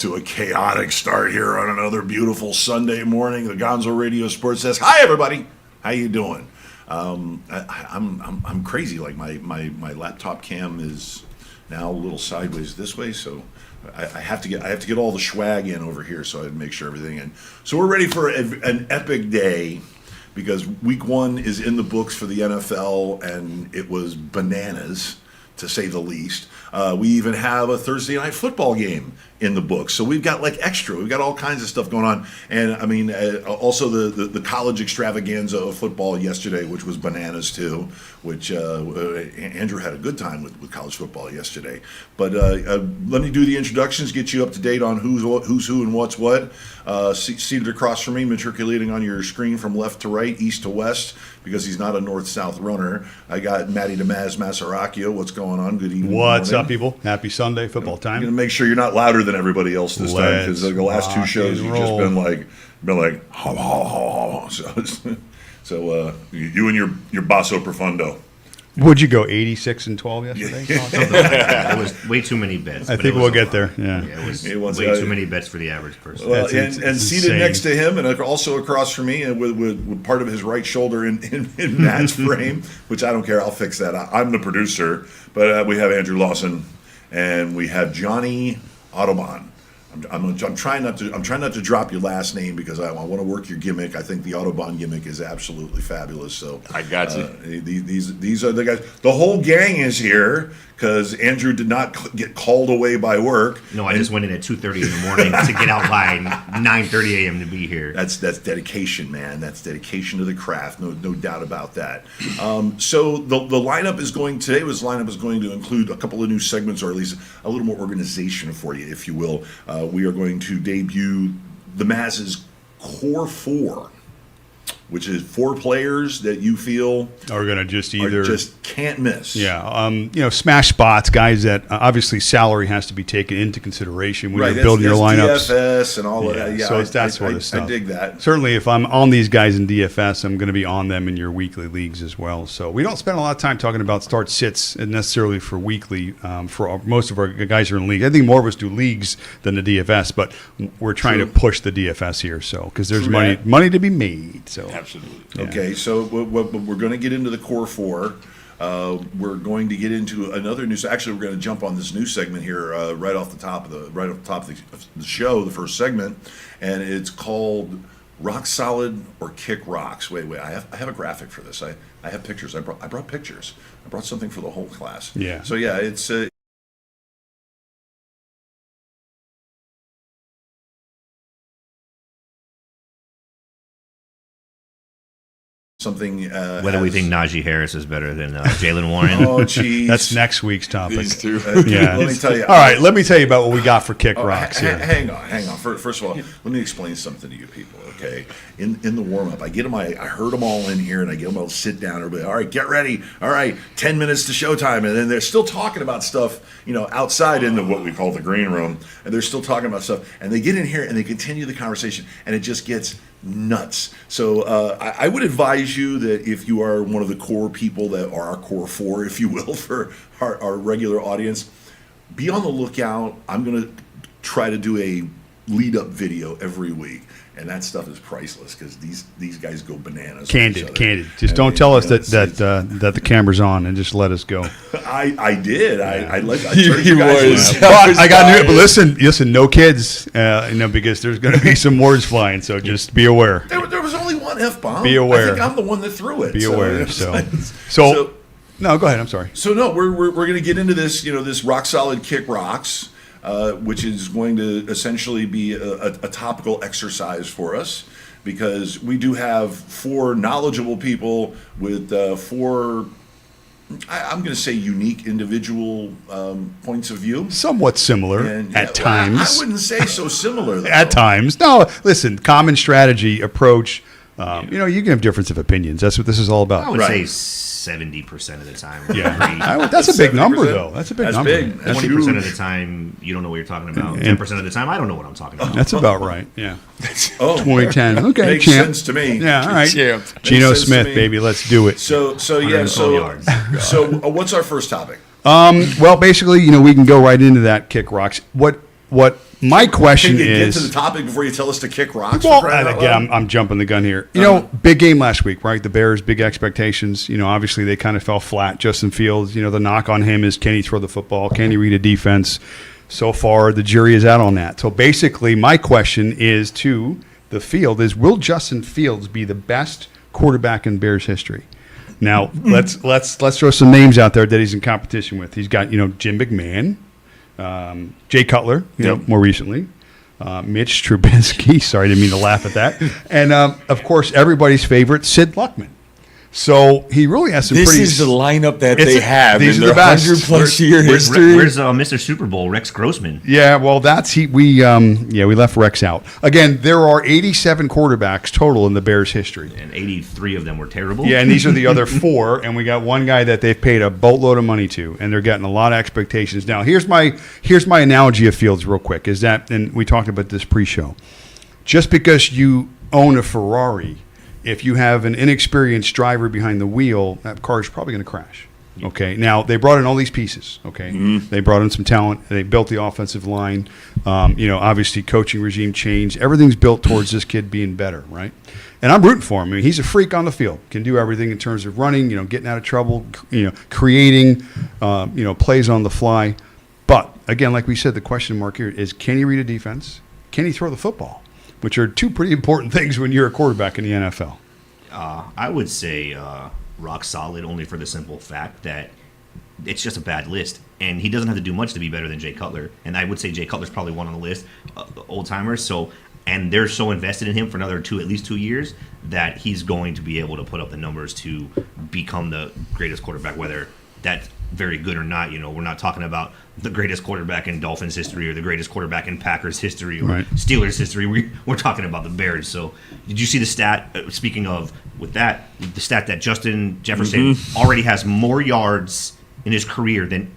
to a chaotic start here on another beautiful Sunday morning. The Gonzo Radio Sports Desk. Hi, everybody. How you doing? I'm crazy. Like my laptop cam is now a little sideways this way, so I have to get all the swag in over here, so I'd make sure everything in. So we're ready for an epic day because week 1 is in the books for the NFL, and it was bananas, to say the least. We even have a Thursday night football game in the books. So we've got like extra. We've got all kinds of stuff going on. And I mean, also the college extravaganza of football yesterday, which was bananas too, which Andrew had a good time with college football yesterday. But let me do the introductions, get you up to date on who's who and what's what. Seated across from me, matriculating on your screen from left to right, east to west, because he's not a north-south runner. I got Matty DeMaz Masaracchio. What's going on? Good evening. What's up, people? Happy Sunday, football time. I'm going to make sure you're not louder than everybody else this time, because the last 2 shows you've just been like, ha, ha, ha, ha. So you and your basso profundo. Would you go 86-12 yesterday? It was way too many bets. I think we'll get there. Yeah, it was way too many bets for the average person. Well, and seated next to him, and also across from me, and with part of his right shoulder in Matt's frame, which I don't care. I'll fix that. I'm the producer, but we have Andrew Lawson, and we have Johnny Audubon. I'm trying not to drop your last name because I want to work your gimmick. I think the Autobahn gimmick is absolutely fabulous. So I got you. These are the guys. The whole gang is here because Andrew did not get called away by work. No, I just went in at 2:30 in the morning to get out by 9:30 a.m. to be here. That's dedication, man. That's dedication to the craft. No doubt about that. So the lineup is going to include a couple of new segments, or at least a little more organization for you, if you will. We are going to debut the Maz's Core 4, which is 4 players that you feel are going to just can't miss. Yeah, smash spots, guys that obviously salary has to be taken into consideration when you're building your lineups. DFS and all of that. Yeah, so that sort of stuff. I dig that. Certainly, if I'm on these guys in DFS, I'm going to be on them in your weekly leagues as well. So we don't spend a lot of time talking about start sits necessarily for weekly for most of our guys who are in league. I think more of us do leagues than the DFS, but we're trying to push the DFS here, so because there's money to be made. So. Absolutely. Okay, so we're going to get into the Core 4. We're going to get into another new. Actually, we're going to jump on this new segment here right off the top of the show, the first segment, and it's called Rock Solid or Kick Rocks. Wait, I have a graphic for this. I have pictures. I brought pictures. I brought something for the whole class. Yeah. So yeah, it's. Something. Whether we think Najee Harris is better than Jalen Warren. Oh, geez. That's next week's topic. These two. Yeah. Let me tell you. All right, let me tell you about what we got for Kick Rocks here. Hang on. First of all, let me explain something to you people, okay? In the warm-up, I get them. I heard them all in here, and I get them all to sit down. Everybody, all right, get ready. All right, 10 minutes to showtime. And then they're still talking about stuff, outside in what we call the green room, and they're still talking about stuff. And they get in here, and they continue the conversation, and it just gets nuts. So I would advise you that if you are one of the core people that are our Core 4, if you will, for our regular audience, be on the lookout. I'm going to try to do a lead-up video every week. And that stuff is priceless because these guys go bananas. Candid. Just don't tell us that the camera's on and just let us go. I did. I turned He you guys was. around. I got new. But listen, no kids. Because there's going to be some words flying. So just be aware. There was only one F-bomb. Be aware. I think I'm the one that threw it. Be aware. So no, go ahead. I'm sorry. So no, we're going to get into this. This rock solid kick rocks. Which is going to essentially be a topical exercise for us because we do have 4 knowledgeable people with 4, I'm going to say, unique individual points of view. Somewhat similar at times. I wouldn't say so similar, though. At times. No, listen, common strategy, approach. You can have difference of opinions. That's what this is all about. I would say 70% of the time. Yeah, that's a big number, though. That's a big number. Big. 20% of the time, you don't know what you're talking about. 10% of the time, I don't know what I'm talking about. That's about right. Yeah. 2010. Okay, makes champ. sense to me. Yeah, all right. Champ. Geno Smith, baby, let's do it. So what's our first topic? Well, basically, we can go right into that Kick Rocks. What My question Can you get is, to the topic before you tell us to kick rocks? well, for crying and out again, loud? I'm jumping the gun here. You know, big game last week, right? The Bears, big expectations. You know, obviously they kind of fell flat. Justin Fields, you know, the knock on him is, can he throw the football? Can he read a defense? So far, the jury is out on that. So basically, my question is to the field is, will Justin Fields be the best quarterback in Bears history? Now, let's throw some names out there that he's in competition with. He's got, you know, Jim McMahon, Jay Cutler, you know, more recently. Mitch Trubisky. Sorry, didn't mean to laugh at that. And, of course, everybody's favorite, Sid Luckman. So he really has some This pretty... is the lineup that It's- they have these in are their the best. 100-plus year Where's history. Mr. Super Bowl, Rex Grossman? Yeah, well, we left Rex out. Again, there are 87 quarterbacks total in the Bears' history. And 83 of them were terrible. Yeah, and these are the other 4, and we got one guy that they've paid a boatload of money to, and they're getting a lot of expectations. Now, here's my analogy of Fields real quick, is that, and we talked about this pre-show, just because you own a Ferrari, if you have an inexperienced driver behind the wheel, that car is probably going to crash. Okay. Now they brought in all these pieces. Okay. They brought in some talent. They built the offensive line. You know, obviously coaching regime changed. Everything's built towards this kid being better, right? And I'm rooting for him. I mean, he's a freak on the field. Can do everything in terms of running. You know, getting out of trouble. You know, creating. You know, plays on the fly. But again, like we said, the question mark here is: can he read a defense? Can he throw the football? Which are two pretty important things when you're a quarterback in the NFL. I would say rock solid, only for the simple fact that it's just a bad list, and he doesn't have to do much to be better than Jay Cutler. And I would say Jay Cutler's probably one on the list, old timers. So, and they're so invested in him for another at least 2 years, that he's going to be able to put up the numbers to become the greatest quarterback, whether that's very good or not. You know, we're not talking about the greatest quarterback in Dolphins history or the greatest quarterback in Packers history or Right. Steelers history. We're talking about the Bears. So did you see the stat, speaking of with that, the stat that Justin Jefferson already has more yards in his career than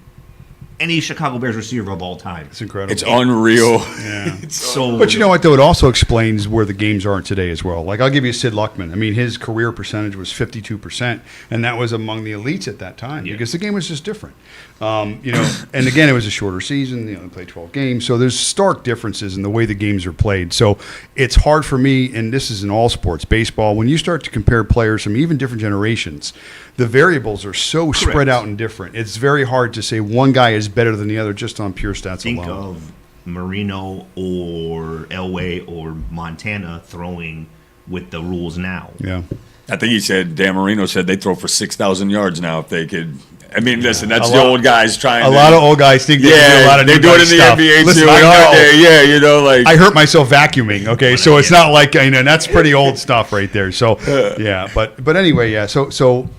any Chicago Bears receiver of all time? It's incredible. It's unreal. Yeah. So, But you know what, though? It also explains where the games are today as well. Like, I'll give you Sid Luckman. I mean, his career percentage was 52%, and that was among the elites at that time because the game was just different. You know, and again, it was a shorter season. You know, they played 12 games. So there's stark differences in the way the games are played. So it's hard for me, and this is in all sports, baseball, when you start to compare players from even different generations, the variables are so spread out and different. It's very hard to say one guy is better than the other just on pure stats think alone. of Marino or Elway or Montana throwing with the rules now. Yeah. I think he said, Dan Marino said they throw for 6,000 yards now if they could. I mean, listen, that's A the lot- old guys trying A to. lot of old guys think they can do a lot of they new do it guys in the stuff. NBA Listen, too. I aren't know. they? Yeah, you know, like. I hurt myself vacuuming. Okay, so it's not like, you know, that's pretty old stuff right there. So yeah, but anyway, yeah. So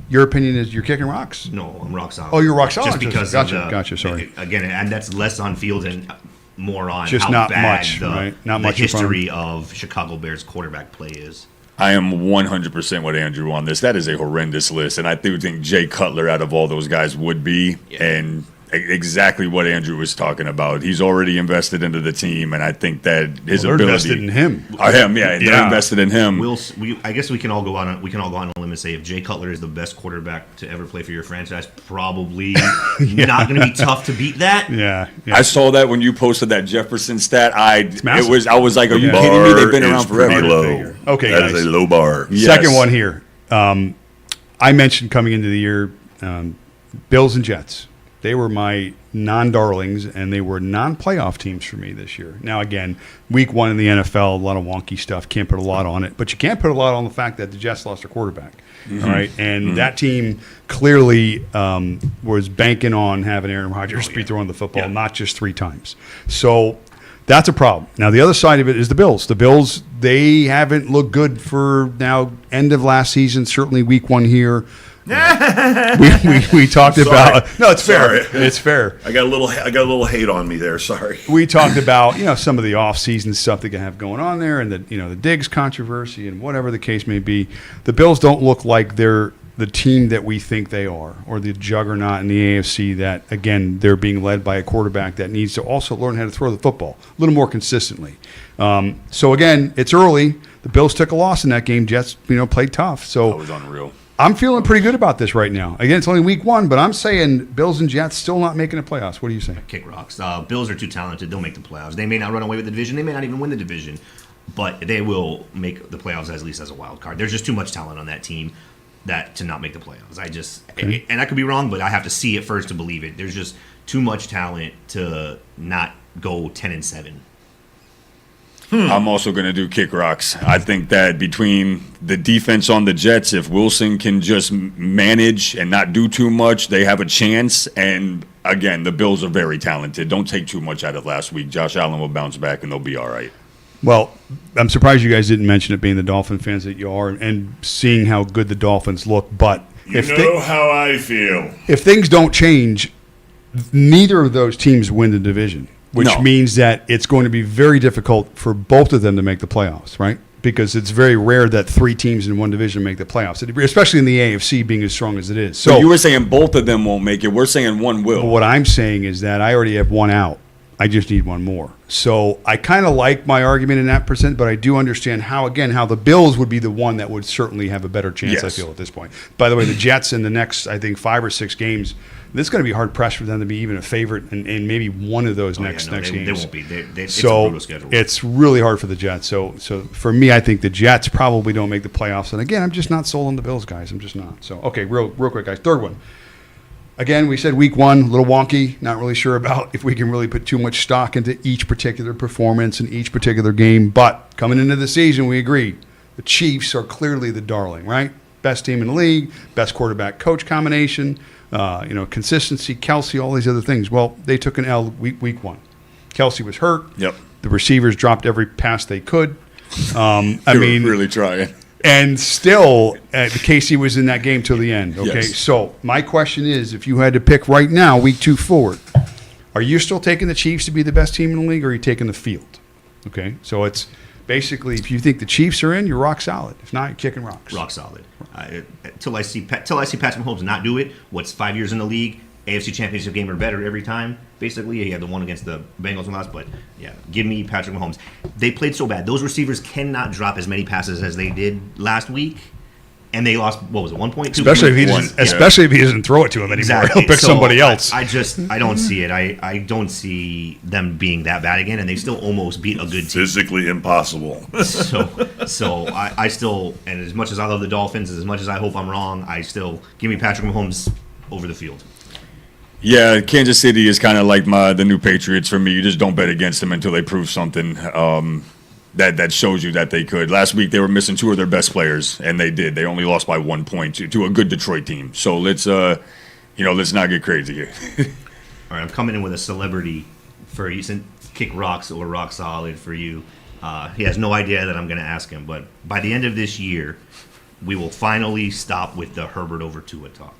your opinion is you're kicking rocks? No, I'm rock solid. Oh, you're rock solid. Just because Gotcha, of gotcha, sorry. Again, and that's less on Fields and more on Just how not bad much, the, right? Not the much in front of history of Chicago Bears quarterback play is. I am 100% with Andrew on this. That is a horrendous list, and I do think Jay Cutler out of all those guys would be, and exactly what Andrew was talking about. He's already invested into the team, and I think that his They're ability. invested in him. Him, yeah, they're Yeah. invested in him. I guess we can all go on. We can all go on a limb and say if Jay Cutler is the best quarterback to ever play for your franchise, probably not going to be tough to beat that. Yeah. I saw that when you posted that Jefferson stat. I massive. was like, are you Yeah. kidding me? They've been Bar around is pretty forever. low. Okay, that guys. is a low bar. Yes. Second one here. I mentioned coming into the year, Bills and Jets. They were my non-darlings, and they were non-playoff teams for me this year. Now, again, week one in the NFL, a lot of wonky stuff. Can't put a lot on it. But you can put a lot on the fact that the Jets lost their quarterback. All right? And that team clearly was banking on having Aaron Rodgers be throwing the football, not just 3 times. So that's a problem. Now, the other side of it is the Bills. The Bills, they haven't looked good for now end of last season, certainly week one here. we talked about no, it's fair. Sorry. It's fair. I got a little hate on me there. Sorry. We talked about some of the off-season stuff they can have going on there, and the Diggs controversy and whatever the case may be. The Bills don't look like they're the team that we think they are, or the juggernaut in the AFC. That again, they're being led by a quarterback that needs to also learn how to throw the football a little more consistently. So again, it's early. The Bills took a loss in that game. Jets, played tough. So That was unreal. I'm feeling pretty good about this right now. Again, it's only week 1, but I'm saying Bills and Jets still not making the playoffs. What do you say? Kick rocks. Bills are too talented. They'll make the playoffs. They may not run away with the division. They may not even win the division, but they will make the playoffs at least as a wild card. There's just too much talent on that team to not make the playoffs. And I could be wrong, but I have to see it first to believe it. There's just too much talent to not go 10-7. I'm also going to do kick rocks. I think that between the defense on the Jets, if Wilson can just manage and not do too much, they have a chance. And again, the Bills are very talented. Don't take too much out of last week. Josh Allen will bounce back and they'll be all right. Well, I'm surprised you guys didn't mention it, being the Dolphin fans that you are, and seeing how good the Dolphins look. But How I feel. if things don't change, neither of those teams win the division, which No. means that it's going to be very difficult for both of them to make the playoffs, right? Because it's very rare that 3 teams in one division make the playoffs, especially in the AFC being as strong as it is. So you were saying both of them won't make it. We're saying one will. What I'm saying is that I already have one out. I just need one more. So I kind of like my argument in that percent, but I do understand how the Bills would be the one that would certainly have a better chance, Yes. I feel, at this point. By the way, the Jets in the next, I think, 5 or 6 games, this is going to be hard pressed for them to be even a favorite in maybe one of those next games. They won't be. It's a So brutal schedule. it's really hard for the Jets. So for me, I think the Jets probably don't make the playoffs. And again, I'm just not sold on the Bills, guys. I'm just not. So, okay, real quick, guys. Third one. Again, we said week 1, a little wonky. Not really sure about if we can really put too much stock into each particular performance in each particular game. But coming into the season, we agree. The Chiefs are clearly the darling, right? Best team in the league, best quarterback-coach combination, consistency, Kelsey, all these other things. Well, they took an L week 1. Kelsey was hurt. Yep. The receivers dropped every pass they could. They were really trying. And still, Casey was in that game till the end. Okay, Yes. So my question is, if you had to pick right now, week 2 forward, are you still taking the Chiefs to be the best team in the league, or are you taking the field? Okay, so it's basically, if you think the Chiefs are in, you're rock solid. If not, you're kicking rocks. Rock solid. Till I see Patrick Mahomes not do it. What's 5 years in the league? AFC Championship game or better every time. Basically, he had the one against the Bengals and last, but yeah, give me Patrick Mahomes. They played so bad. Those receivers cannot drop as many passes as they did last week, and they lost. What was it? 1 point, 2 Especially if he points? doesn't, especially if he doesn't throw it to him anymore. Exactly. He'll pick So somebody else. I don't see it. I don't see them being that bad again, and they still almost beat a good team. Physically impossible. So I still, and as much as I love the Dolphins, as much as I hope I'm wrong, I still give me Patrick Mahomes over the field. Yeah, Kansas City is kind of like the new Patriots for me. You just don't bet against them until they prove something that shows you that they could. Last week they were missing 2 of their best players, and they did. They only lost by 1 point to a good Detroit team. So let's not get crazy here. All right, I'm coming in with a celebrity for you, since kick rocks or rock solid for you. He has no idea that I'm going to ask him, but by the end of this year, we will finally stop with the Herbert over Tua talk.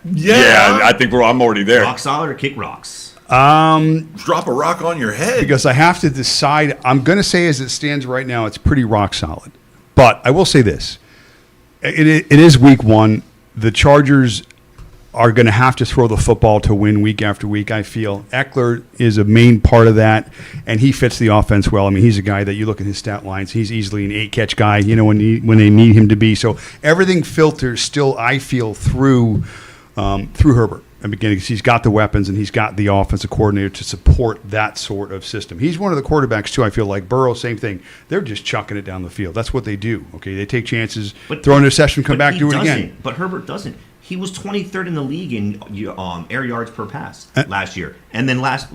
Yeah, I think I'm already there. Rock solid or kick rocks? Drop a rock on your head. Because I have to decide. I'm going to say, as it stands right now, it's pretty rock solid. But I will say this. It is week 1. The Chargers are going to have to throw the football to win week after week, I feel. Eckler is a main part of that, and he fits the offense well. I mean, he's a guy that you look at his stat lines, he's easily an 8-catch guy, when they need him to be. So everything filters still, I feel, through Herbert. And beginning, he's got the weapons and he's got the offensive coordinator to support that sort of system. He's one of the quarterbacks, too, I feel like. Burrow, same thing. They're just chucking it down the field. That's what they do, okay? They take chances, throw an interception, come back, do it again. But Herbert doesn't. He was 23rd in the league in air yards per pass last year. And then last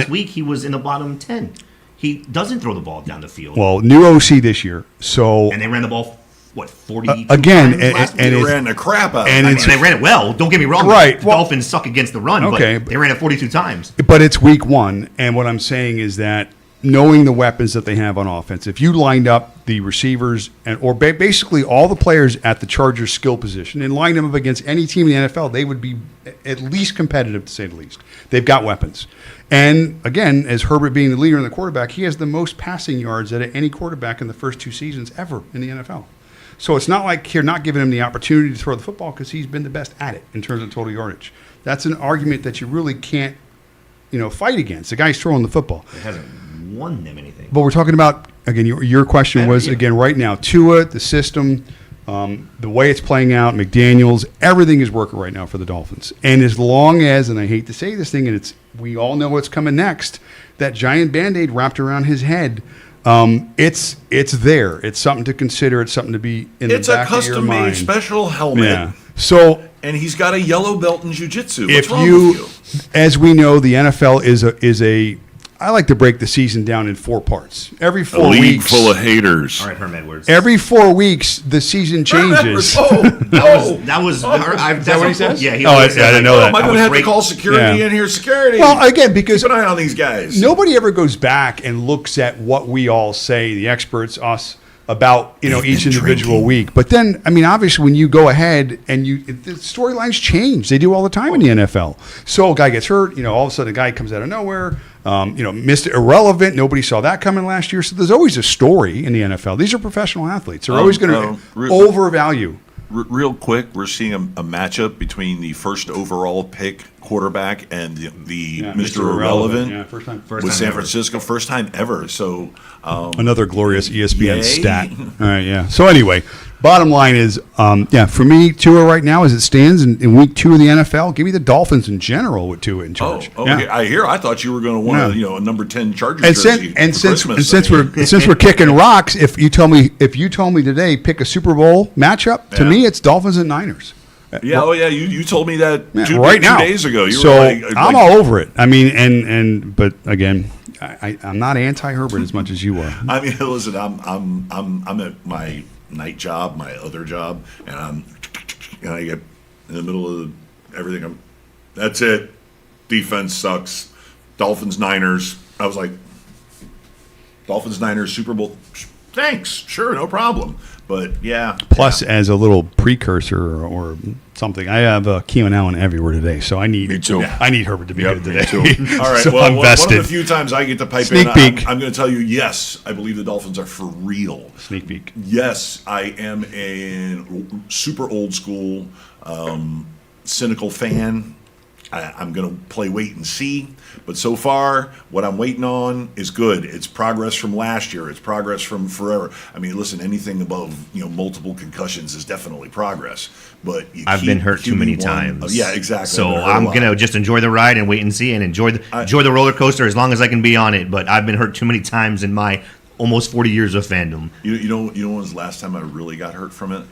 week, he was in the bottom 10. He doesn't throw the ball down the field. Well, new OC this year, so... And they ran the ball 42 again, times last week? They ran the crap out. and I mean, it's- they ran it well. Don't get me wrong. Right, The well- Dolphins suck against the run, Okay, but they ran it 42 times. But it's week 1, and what I'm saying is that knowing the weapons that they have on offense, if you lined up the receivers or basically all the players at the Chargers' skill position and lined them up against any team in the NFL, they would be at least competitive, to say the least. They've got weapons. And again, as Herbert being the leader and the quarterback, he has the most passing yards out of any quarterback in the first 2 seasons ever in the NFL. So it's not like you're not giving him the opportunity to throw the football because he's been the best at it in terms of total yardage. That's an argument that you really can't, fight against. The guy's throwing the football. It hasn't won them anything. But we're talking about, again, your question was, again, right now, Tua, the system, The way it's playing out, McDaniels, everything is working right now for the Dolphins. And as long as, and I hate to say this thing, and we all know what's coming next, that giant Band-Aid wrapped around his head, it's there. It's something to consider. It's something to be in the back of your mind. It's a custom-made special helmet. Yeah. So, and he's got a yellow belt in jiu-jitsu. What's if wrong you, with you? as we know, the NFL is a. I like to break the season down in 4 parts. Every 4 A league weeks, full of haters. All right, Herm Edwards. every 4 weeks, the season changes. That was Is that what he says? Yeah, he Oh, always I didn't says, know that. Am I going to have to call security Yeah. in here? Security. Well, again, because keep an eye on these guys. nobody ever goes back and looks at what we all say, the experts, us, about They've each been individual drinking. week. But then, I mean, obviously, when you go ahead and the storylines change, they do all the time in the NFL. So a guy gets hurt, all of a sudden a guy comes out of nowhere, Mr. Irrelevant. Nobody saw that coming last year. So there's always a story in the NFL. These are professional athletes. They're always going to overvalue. Real quick, we're seeing a matchup between the first overall pick quarterback and the Mr. Irrelevant Yeah, first time. with San Francisco. First time ever. So Another glorious ESPN Yay. stat. All right, yeah. So anyway, bottom line is, for me, Tua right now, as it stands in week 2 of the NFL, give me the Dolphins in general with Tua in charge. okay. Yeah. I thought you were going to want No. a number 10 Chargers And, jersey since for Christmas. since we're kicking rocks, if you told me today pick a Super Bowl matchup, to Yeah. me it's Dolphins and Niners. You told me that Yeah, two right now, days ago. You so were like, I'm all over it. I mean, but again, I'm not anti-Herbert as much as you are. I mean, listen, I'm at my night job, my other job, and I get in the middle of everything. That's it. Defense sucks. Dolphins, Niners. I was like, Dolphins, Niners, Super Bowl. Thanks. Sure, no problem. But yeah. Plus, as a little precursor or something, I have Keenan Allen everywhere today, so I need Me too. I need Herbert to be good today. All right. So well, I'm one vested. of the few times I get to pipe Sneak in, peek. I'm going to tell you, yes, I believe the Dolphins are for real. Sneak peek. Yes, I am a super old school, cynical fan. I'm going to play wait and see. But so far, what I'm waiting on is good. It's progress from last year. It's progress from forever. I mean, listen, anything above multiple concussions is definitely progress. But I've been hurt too many times. Yeah, exactly. So I've been hurt a I'm lot. gonna just enjoy the ride and wait and see, and enjoy the roller coaster as long as I can be on it. But I've been hurt too many times in my almost 40 years of fandom. You know when was the last time I really got hurt from it?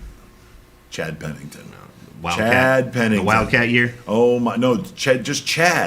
Chad Pennington. Wildcat. Chad Pennington. The Wildcat year. Oh my! No, Chad.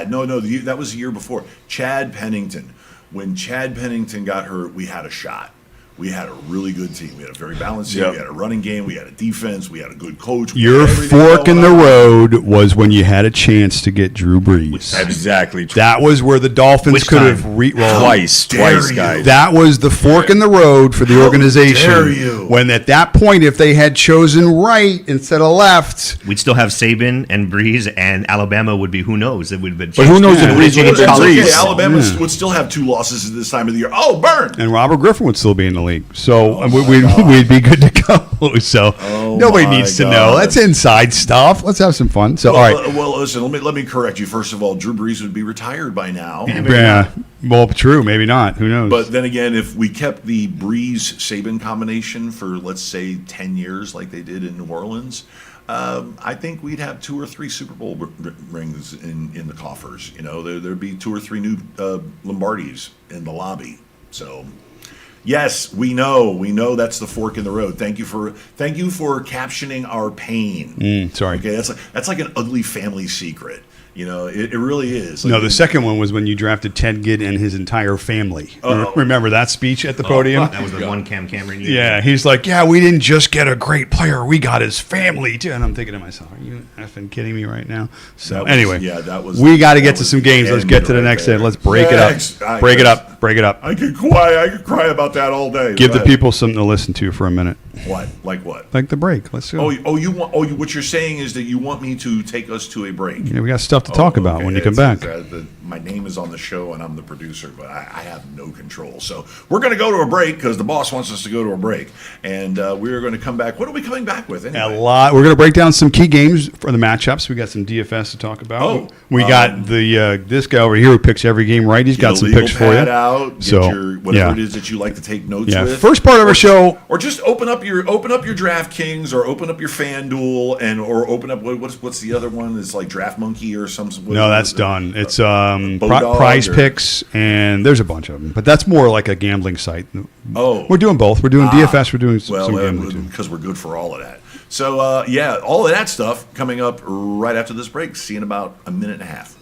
No. That was the year before. Chad Pennington. When Chad Pennington got hurt, we had a shot. We had a really good team. We had a very balanced team. Yep. We had a running game. We had a defense. We had a good coach. We Your had everything fork in going the on. road was when you had a chance to get Drew Brees. Exactly. That was where the Dolphins Which could time? have Twice, you. guys. That was the fork in the road for the How organization. dare you. When at that point, if they had chosen right instead of left, We'd still have Saban and Breeze, and Alabama would be who knows. It would have been. But who knows Yeah. if Breeze would have It's been okay. Breeze? Alabama Yeah. would still have 2 losses at this time of the year. Oh, burn! and Robert Griffin would still be in the league, so my we'd be good to go. So nobody my needs to know. God. That's inside stuff. Let's have some fun. So all right, Well, listen. Let me correct you. First of all, Drew Brees would be retired by now. yeah. Well, true, maybe not. Who knows? But then again, if we kept the Breeze Saban combination for, let's say, 10 years like they did in New Orleans, I think we'd have 2 or 3 Super Bowl rings in the coffers. There'd be 2 or 3 new Lombardis in the lobby. So, yes, we know that's the fork in the road. Thank you for captioning our pain. Sorry. Okay, that's like an ugly family secret. It really is. No, Like, the second one was when you drafted Ted Ginn and his entire family. Remember that speech at the podium? That was the one Cameron year. Yeah, he's like, yeah, we didn't just get a great player, we got his family too. And I'm thinking to myself, are you effing kidding me right now? So That was- anyway, yeah, that was- we got to that get to was some games. Let's end get to the right next there. end. Let's break Next. it up. Break it up. Break it up. I could cry about that all day. Give Go the ahead. people something to listen to for a minute. What? Like what? Like the break. Let's go. What you're saying is that you want me to take us to a break. Yeah, we got stuff to talk about Okay, when you come it's- back. my name is on the show and I'm the producer, but I have no control. So we're going to go to a break because the boss wants us to go to a break, and we're going to come back. What are we coming back with anyway? A lot. We're going to break down some key games for the matchups. We got some DFS to talk about. Oh, we got this guy over here who picks every game right. He's got some picks for you. Out, get So, your whatever yeah. it is that you like to take notes Yeah. with. First part of our show, or just open up your DraftKings or open up your FanDuel or open up what's the other one? It's like Draft Monkey or something. no, that's done. It's Bodog Prize or- Picks, and there's a bunch of them. But that's more like a gambling site. Oh, We're doing both. We're doing DFS. We're doing some gambling too. because we're good for all of that. So all of that stuff coming up right after this break. See you in about a minute and a half.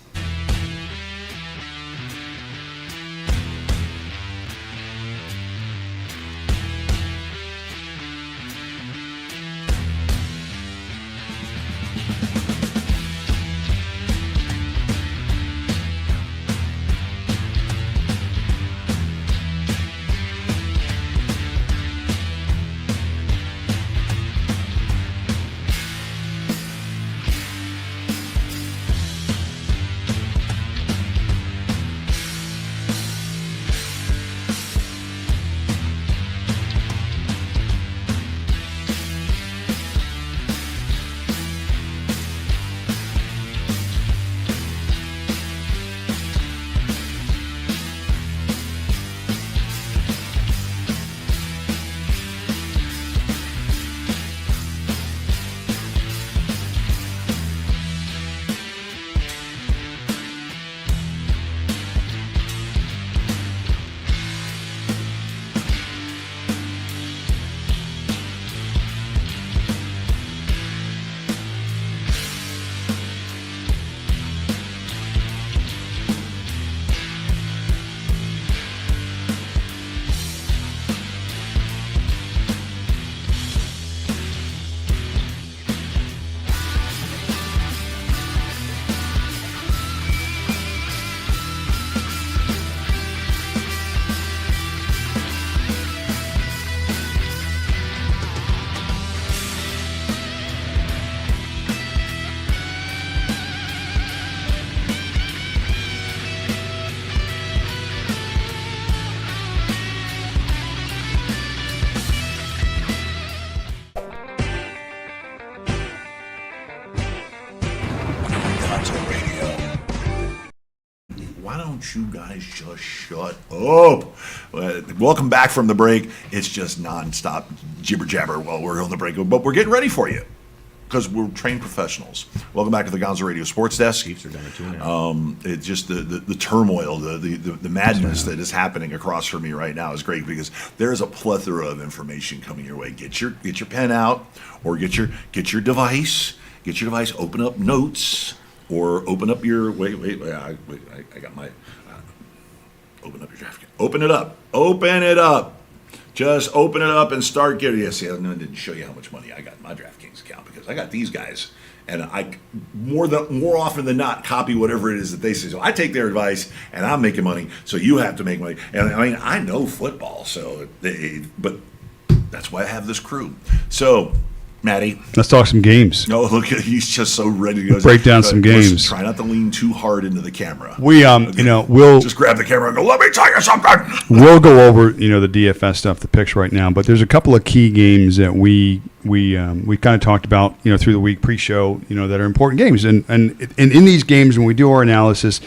Why don't you guys just shut up? Welcome back from the break. It's just nonstop jibber jabber while we're on the break, but we're getting ready for you because we're trained professionals. Welcome back to the Gonzo Radio Sports Desk. Chiefs are down to 2-0. It's just the turmoil, the madness that is happening across from me right now is great because there's a plethora of information coming your way. Get your pen out or get your device. Get your device. Open up notes or open up your I got my open up your draft. Open it up. Open it up. Just open it up and start getting. Yeah, see, I didn't show you how much money I got in my DraftKings account because I got these guys, and I more often than not copy whatever it is that they say. So I take their advice, and I'm making money. So you have to make money. And I mean, I know football, but that's why I have this crew. So, Matty. Let's talk some games. No, look, he's just so ready to go. Break down some Listen, games. Try not to lean too hard into the camera. We we'll Just grab the camera and go, let me tell you something. we'll go over the DFS stuff, the picks right now, but there's a couple of key games that we kind of talked about through the week pre-show that are important games, and in these games when we do our analysis,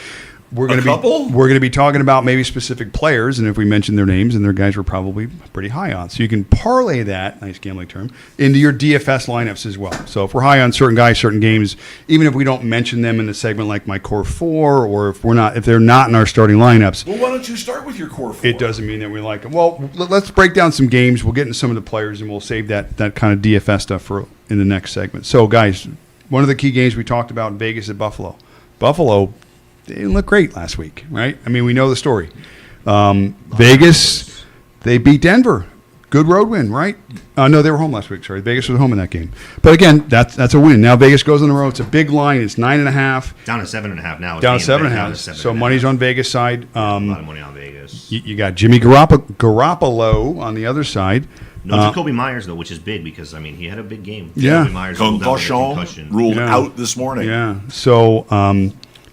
we're going to be talking about maybe specific players, and if we mention their names and their guys we're probably pretty high on, so you can parlay that, nice gambling term, into your DFS lineups as well. So if we're high on certain guys, certain games, even if we don't mention them in the segment like my core four, or if they're not in our starting lineups, Well, why don't you start with your core four? it doesn't mean that we like them. Well, let's break down some games. We'll get into some of the players, and we'll save that kind of DFS stuff for in the next segment. So, guys, one of the key games we talked about in Vegas at Buffalo. Buffalo, they didn't look great last week, right? I mean, we know the story. Vegas, they beat Denver. Good road win, right? No, they were home last week. Sorry, Vegas was home in that game. But again, that's a win. Now Vegas goes on the road. It's a big line. It's 9.5. Down to 7.5 now. Down to 7.5. So money's on Vegas side. A lot of money on Vegas. You got Jimmy Garoppolo on the other side. No Jacoby Myers, though, which is big because, I mean, he had a big game. Yeah. Jacoby Myers ruled out with a Concussion concussion. ruled Yeah. out this morning. Yeah. So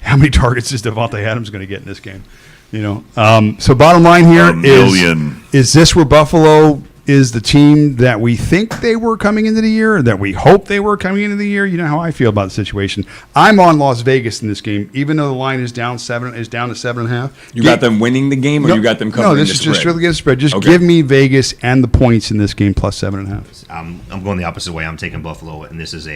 how many targets is Devontae Adams going to get in this game? So bottom line here A million. is this where Buffalo is the team that we think they were coming into the year, or that we hope they were coming into the year? You know how I feel about the situation. I'm on Las Vegas in this game, even though the line is down to 7.5. You got them winning the game, or you got them covering No, this the is spread? just really good spread. Just Okay. give me Vegas and the points in this game plus 7.5. I'm going the opposite way. I'm taking Buffalo, and this is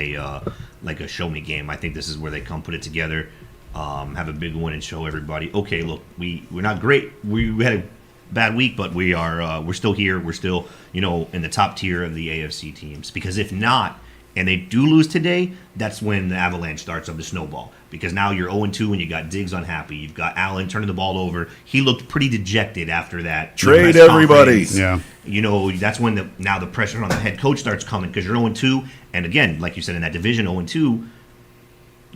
like a show me game. I think this is where they come put it together, have a big win, and show everybody. Okay, look, we're not great. We had a bad week, but we're still here. We're still in the top tier of the AFC teams. Because if not, and they do lose today, that's when the avalanche starts of the snowball. Because now you're 0-2 and you got Diggs unhappy. You've got Allen turning the ball over. He looked pretty dejected after that. Trade press everybody. conference. Yeah. That's when the pressure on the head coach starts coming, because you're 0-2, and again, like you said, in that division, 0-2,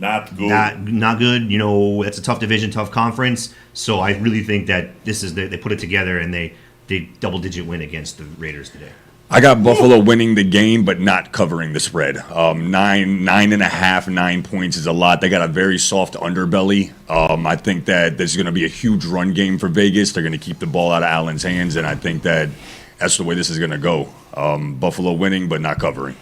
Not good. not good. It's a tough division, tough conference. So I really think that this is they put it together, and they double-digit win against the Raiders today. I got Buffalo winning the game, but not covering the spread. 9.5, 9 points is a lot. They got a very soft underbelly. I think that there's going to be a huge run game for Vegas. They're going to keep the ball out of Allen's hands, and I think that that's the way this is going to go. Buffalo winning, but not covering.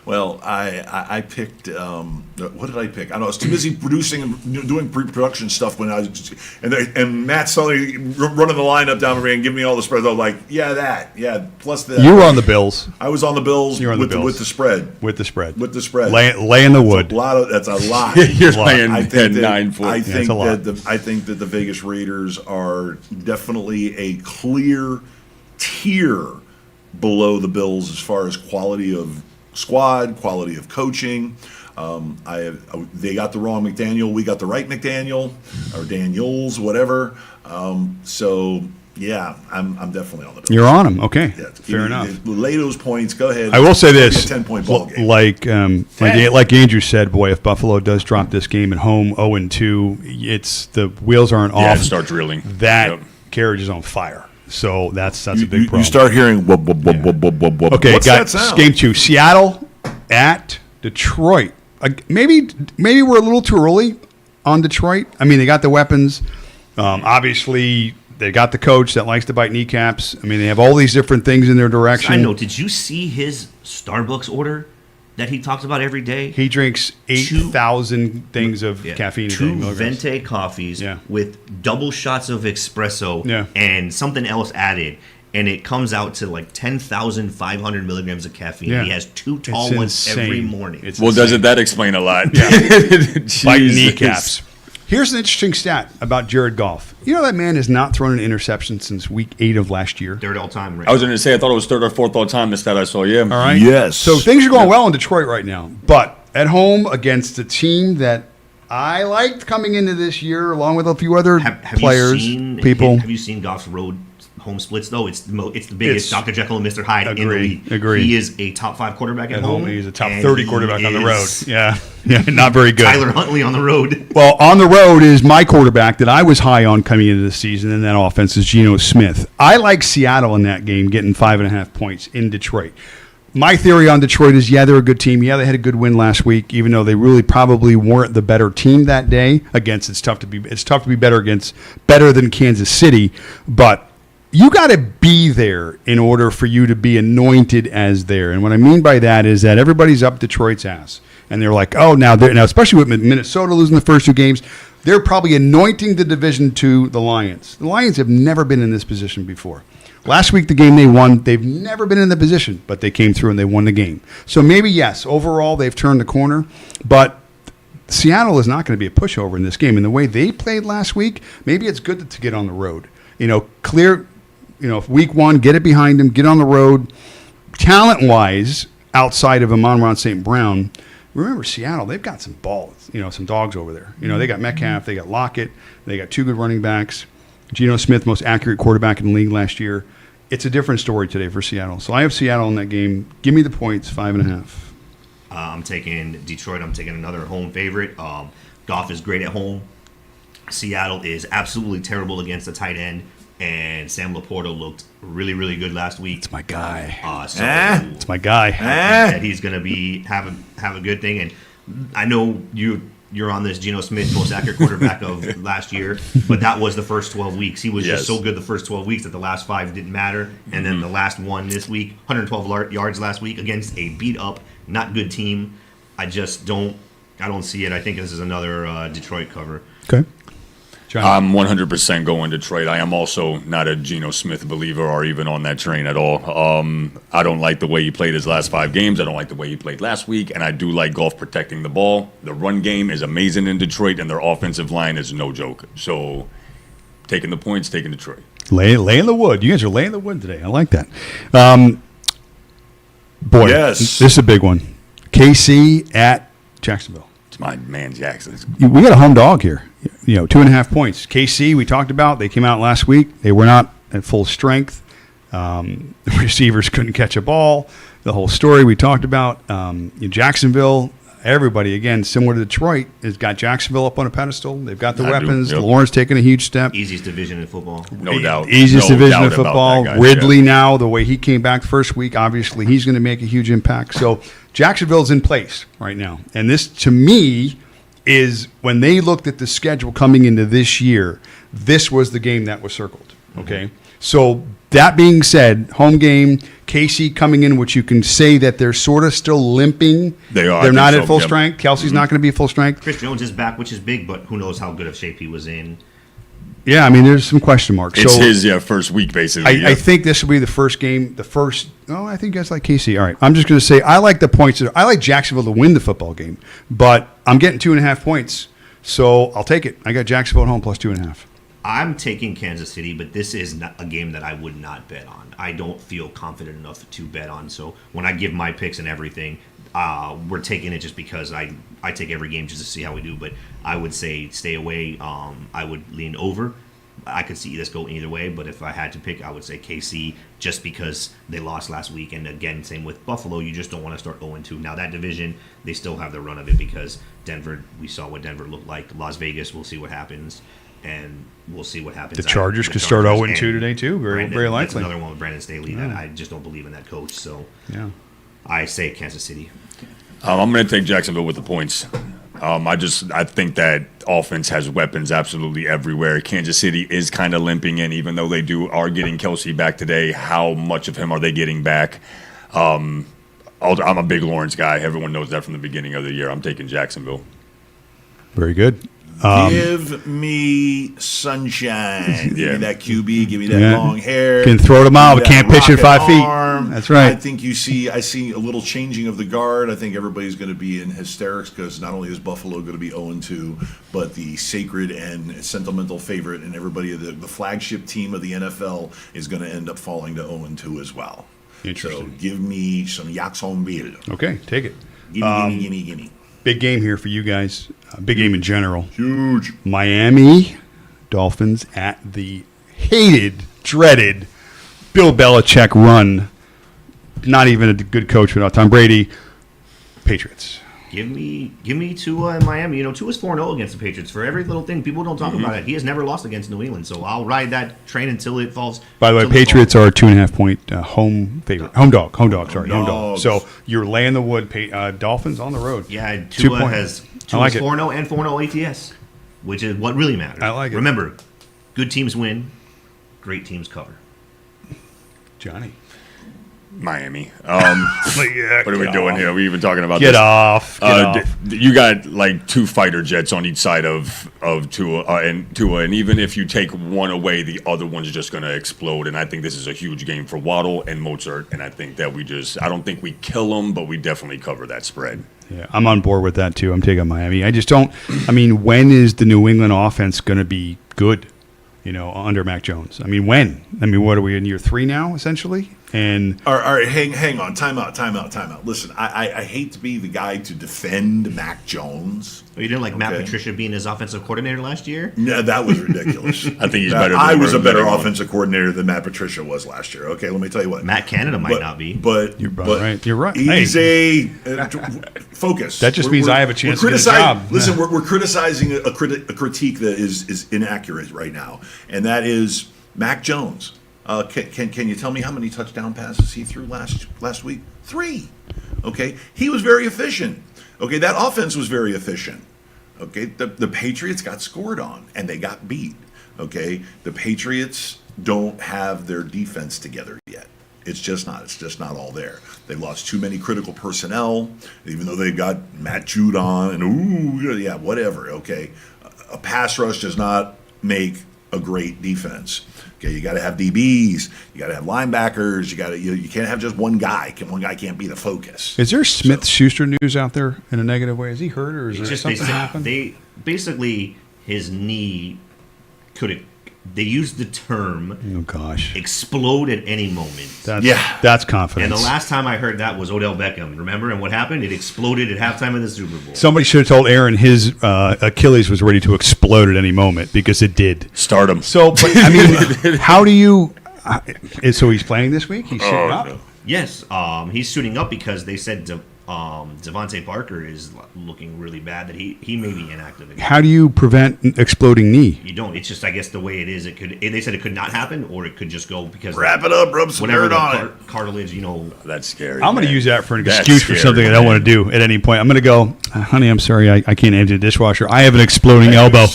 Well, I picked, what did I pick? I don't know, I was too busy producing and doing pre-production stuff when I was, and Matt suddenly running the lineup down the ring and giving me all the spreads. I was like, plus that. You were on the Bills I was on the Bills, You were on the Bills. with the spread. with the spread. Lay in the wood. That's a lot. You're lot. playing I think 9 that, foot. I That's think a lot. I think that the Vegas Raiders are definitely a clear tier below the Bills as far as quality of squad, quality of coaching. They got the wrong McDaniel. We got the right McDaniel, or Daniels, whatever. So yeah, I'm definitely on the Bills. You're on them. Okay, Yeah, fair enough. Lay those points. Go ahead. I will say this: It's a 10-point ball game. like Andrew said, boy, if Buffalo does drop this game at home, 0-2, it's the wheels aren't Yeah, off. it starts reeling. That Yep. carriage is on fire. So that's a big you problem. start hearing wub, wub, wub, wub, wub, wub, wub. Okay, What's got that sound? game 2. Seattle at Detroit. Maybe we're a little too early on Detroit. I mean, they got the weapons. Obviously, they got the coach that likes to bite kneecaps. I mean, they have all these different things in their direction. I know. Did you see his Starbucks order that he talks about every day? He drinks 8,000 things of caffeine a day. 2 milligrams. Venti coffees Yeah. with double shots of espresso Yeah. and something else added. And it comes out to like 10,500 milligrams of caffeine. Yeah. He has 2 It's tall ones every insane. morning. It's Well, insane. doesn't that explain a lot? Biting Jesus. kneecaps. Here's an interesting stat about Jared Goff. You know that man has not thrown an interception since week 8 of last year. Third all time. Right I was going to say, I thought it was third or fourth all time. That's that I saw. Yeah. All right. Yes. So things are going well in Detroit right now, but at home against a team that I liked coming into this year, along with a few other Have players, people. Have you seen Goff's road home splits though? It's the biggest It's- Dr. Jekyll and Mr. Hyde in the Agree, league. agree. He is a top 5 quarterback at home. He's a top and 30 he quarterback on the road. is Yeah, not very good. Tyler Huntley on the road. Well, on the road is my quarterback that I was high on coming into the season, and that offense is Geno Smith. I like Seattle in that game, getting 5.5 points in Detroit. My theory on Detroit is, they're a good team. Yeah, they had a good win last week, even though they really probably weren't the better team that day. It's tough to be better than Kansas City, but you got to be there in order for you to be anointed as there. And what I mean by that is that everybody's up Detroit's ass. And they're like, now, especially with Minnesota losing the first 2 games, they're probably anointing the division to the Lions. The Lions have never been in this position before. Last week, the game they won, they've never been in the position, but they came through and they won the game. So maybe, yes, overall, they've turned the corner, but Seattle is not going to be a pushover in this game. And the way they played last week, maybe it's good to get on the road. Clear, week 1, get it behind them, get on the road. Talent-wise, outside of Amon-Ra St. Brown, remember Seattle, they've got some balls, some dogs over there. They got Metcalf, they got Lockett, they got 2 good running backs. Geno Smith, most accurate quarterback in the league last year. It's a different story today for Seattle. So I have Seattle in that game. Give me the points, 5.5. I'm taking Detroit. I'm taking another home favorite. Goff is great at home. Seattle is absolutely terrible against the tight end. And Sam Laporta looked really, really good last week. It's my guy. It's my guy. I think that he's going to have a good thing. And I know you're on this Geno Smith most accurate quarterback of last year, but that was the first 12 weeks. He was just Yes. so good the first 12 weeks that the last 5 didn't matter. And then the last one this week, 112 yards last week against a beat up, not good team. I don't see it. I think this is another Detroit cover. Okay. John. I'm 100% going Detroit. I am also not a Geno Smith believer or even on that train at all. I don't like the way he played his last 5 games. I don't like the way he played last week. And I do like Goff protecting the ball. The run game is amazing in Detroit, and their offensive line is no joke. So taking the points, taking Detroit. Lay in the wood. You guys are laying the wood today. I like that. Boy, Yes. this is a big one. KC at Jacksonville. It's my man Jackson. We got a home dog here. 2.5 points. KC, we talked about. They came out last week. They were not at full strength. The receivers couldn't catch a ball. The whole story we talked about. In Jacksonville, everybody, again, similar to Detroit, has got Jacksonville up on a pedestal. They've got the I do, weapons. yep. Lawrence taking a huge step. Easiest division in football. No doubt. Easiest No division doubt of about football. that, guys. Ridley Yeah. now, the way he came back the first week, obviously he's going to make a huge impact. So Jacksonville's in place right now. And this, to me, is when they looked at the schedule coming into this year, this was the game that was circled. Okay? So that being said, home game, KC coming in, which you can say that they're sort of still limping. They are, I They're think not so, at full yep. strength. Kelsey's not going to be at full strength. Chris Jones is back, which is big, but who knows how good of shape he was in. Yeah, I mean, there's some question marks. It's so, his first week, basically. I think this will be the first game. I think you guys like KC. All right. I'm just going to say I like the points. I like Jacksonville to win the football game, but I'm getting 2.5 points, so I'll take it. I got Jacksonville at home plus 2.5. I'm taking Kansas City, but this is not a game that I would not bet on. I don't feel confident enough to bet on. So when I give my picks and everything, we're taking it just because I take every game just to see how we do. But I would say stay away. I would lean over. I could see this go either way, but if I had to pick, I would say KC just because they lost last week. And again, same with Buffalo. You just don't want to start 0-2. Now, that division, they still have the run of it because Denver, we saw what Denver looked like. Las Vegas, we'll see what happens. And we'll see what happens. The Chargers could start 0-2 today, too. Very That's likely. another one with Brandon Staley. Yeah. I just don't believe in that coach. So Yeah. I say Kansas City. I'm going to take Jacksonville with the points. I think that offense has weapons absolutely everywhere. Kansas City is kind of limping in, even though they are getting Kelsey back today. How much of him are they getting back? I'm a big Lawrence guy. Everyone knows that from the beginning of the year. I'm taking Jacksonville. Very good. Give me sunshine. Give Yeah. me that QB. Give me that Yeah. long hair. Can throw them out, Give me but can't that pitch at rocket 5 feet. arm. That's right. I think I see a little changing of the guard. I think everybody's going to be in hysterics because not only is Buffalo going to be 0-2, but the sacred and sentimental favorite and everybody, the flagship team of the NFL is going to end up falling to 0-2 as well. Interesting. So give me some Jacksonville. Okay, take it. Gimme. Big game here for you guys. Big game in general. Huge. Miami Dolphins at the hated, dreaded Bill Belichick run. Not even a good coach without Tom Brady. Patriots. Give me Tua in Miami. Tua's 4-0 against the Patriots. For every little thing, people don't talk about it. He has never lost against New England, so I'll ride that train until it falls. By the way, until it Patriots falls. are a 2.5 point home favorite. Home dog. Home dog. Dogs. So you're laying the wood. Dolphins on the road. Yeah, 2 Tua point. has I like it. 4-0 and 4-0 ATS, which is what really matters. I like it. Remember, good teams win, great teams cover. Johnny. Miami. Yeah, What are we doing here? Are we even talking about Get this? off. Get off. You got like 2 fighter jets on each side of Tua, and even if you take one away, the other one's just going to explode. And I think this is a huge game for Waddle and Mozart. And I think that I don't think we kill them, but we definitely cover that spread. Yeah, I'm on board with that too. I'm taking Miami. I just don't. I mean, when is the New England offense going to be good? Under Mac Jones. I mean, when? I mean, what are we in year 3 now, essentially? And All right, hang on. Time out. Listen, I hate to be the guy to defend Mac Jones. Oh, you didn't like Matt Okay. Patricia being his offensive coordinator last year? No, that was ridiculous. I think he's better. I was a better than offensive coordinator than Matt Patricia was last year. Okay, let me tell you what. Matt Canada might not be. But You're but right. You're right. Easy. Focus. That just means I have a chance to get a job. Listen, we're criticizing a critique that is inaccurate right now, and that is Mac Jones. Can you tell me how many touchdown passes he threw last week? 3. Okay, he was very efficient. Okay, that offense was very efficient. Okay, the Patriots got scored on and they got beat. Okay, the Patriots don't have their defense together yet. It's just not all there. They lost too many critical personnel, even though they've got Matt Judon and whatever. Okay, a pass rush does not make a great defense. Okay, you got to have DBs, you got to have linebackers, you can't have just one guy. One guy can't be the focus. Is there Smith-Schuster news out there in a negative way? Is he hurt or is there something happened? They basically his knee could have. They used the term explode at any moment. That's confidence. And the last time I heard that was Odell Beckham. Remember? And what happened? It exploded at halftime of the Super Bowl. Somebody should have told Aaron his Achilles was ready to explode at any moment because it did. Start him. So, but I mean, how do you? So he's playing this week. He's suiting up. No. Yes, he's suiting up because they said Devontae Parker is looking really bad, that he may be inactive again. How do you prevent exploding knee? You don't. It's just, I guess, the way it is. They said it could not happen, or it could just go because wrap it up, rub some dirt on it. Cartilage, That's scary. I'm going to use that for an excuse for something I don't want to do at any point. I'm going to go, honey, I'm sorry, I can't empty the dishwasher. I have an exploding elbow.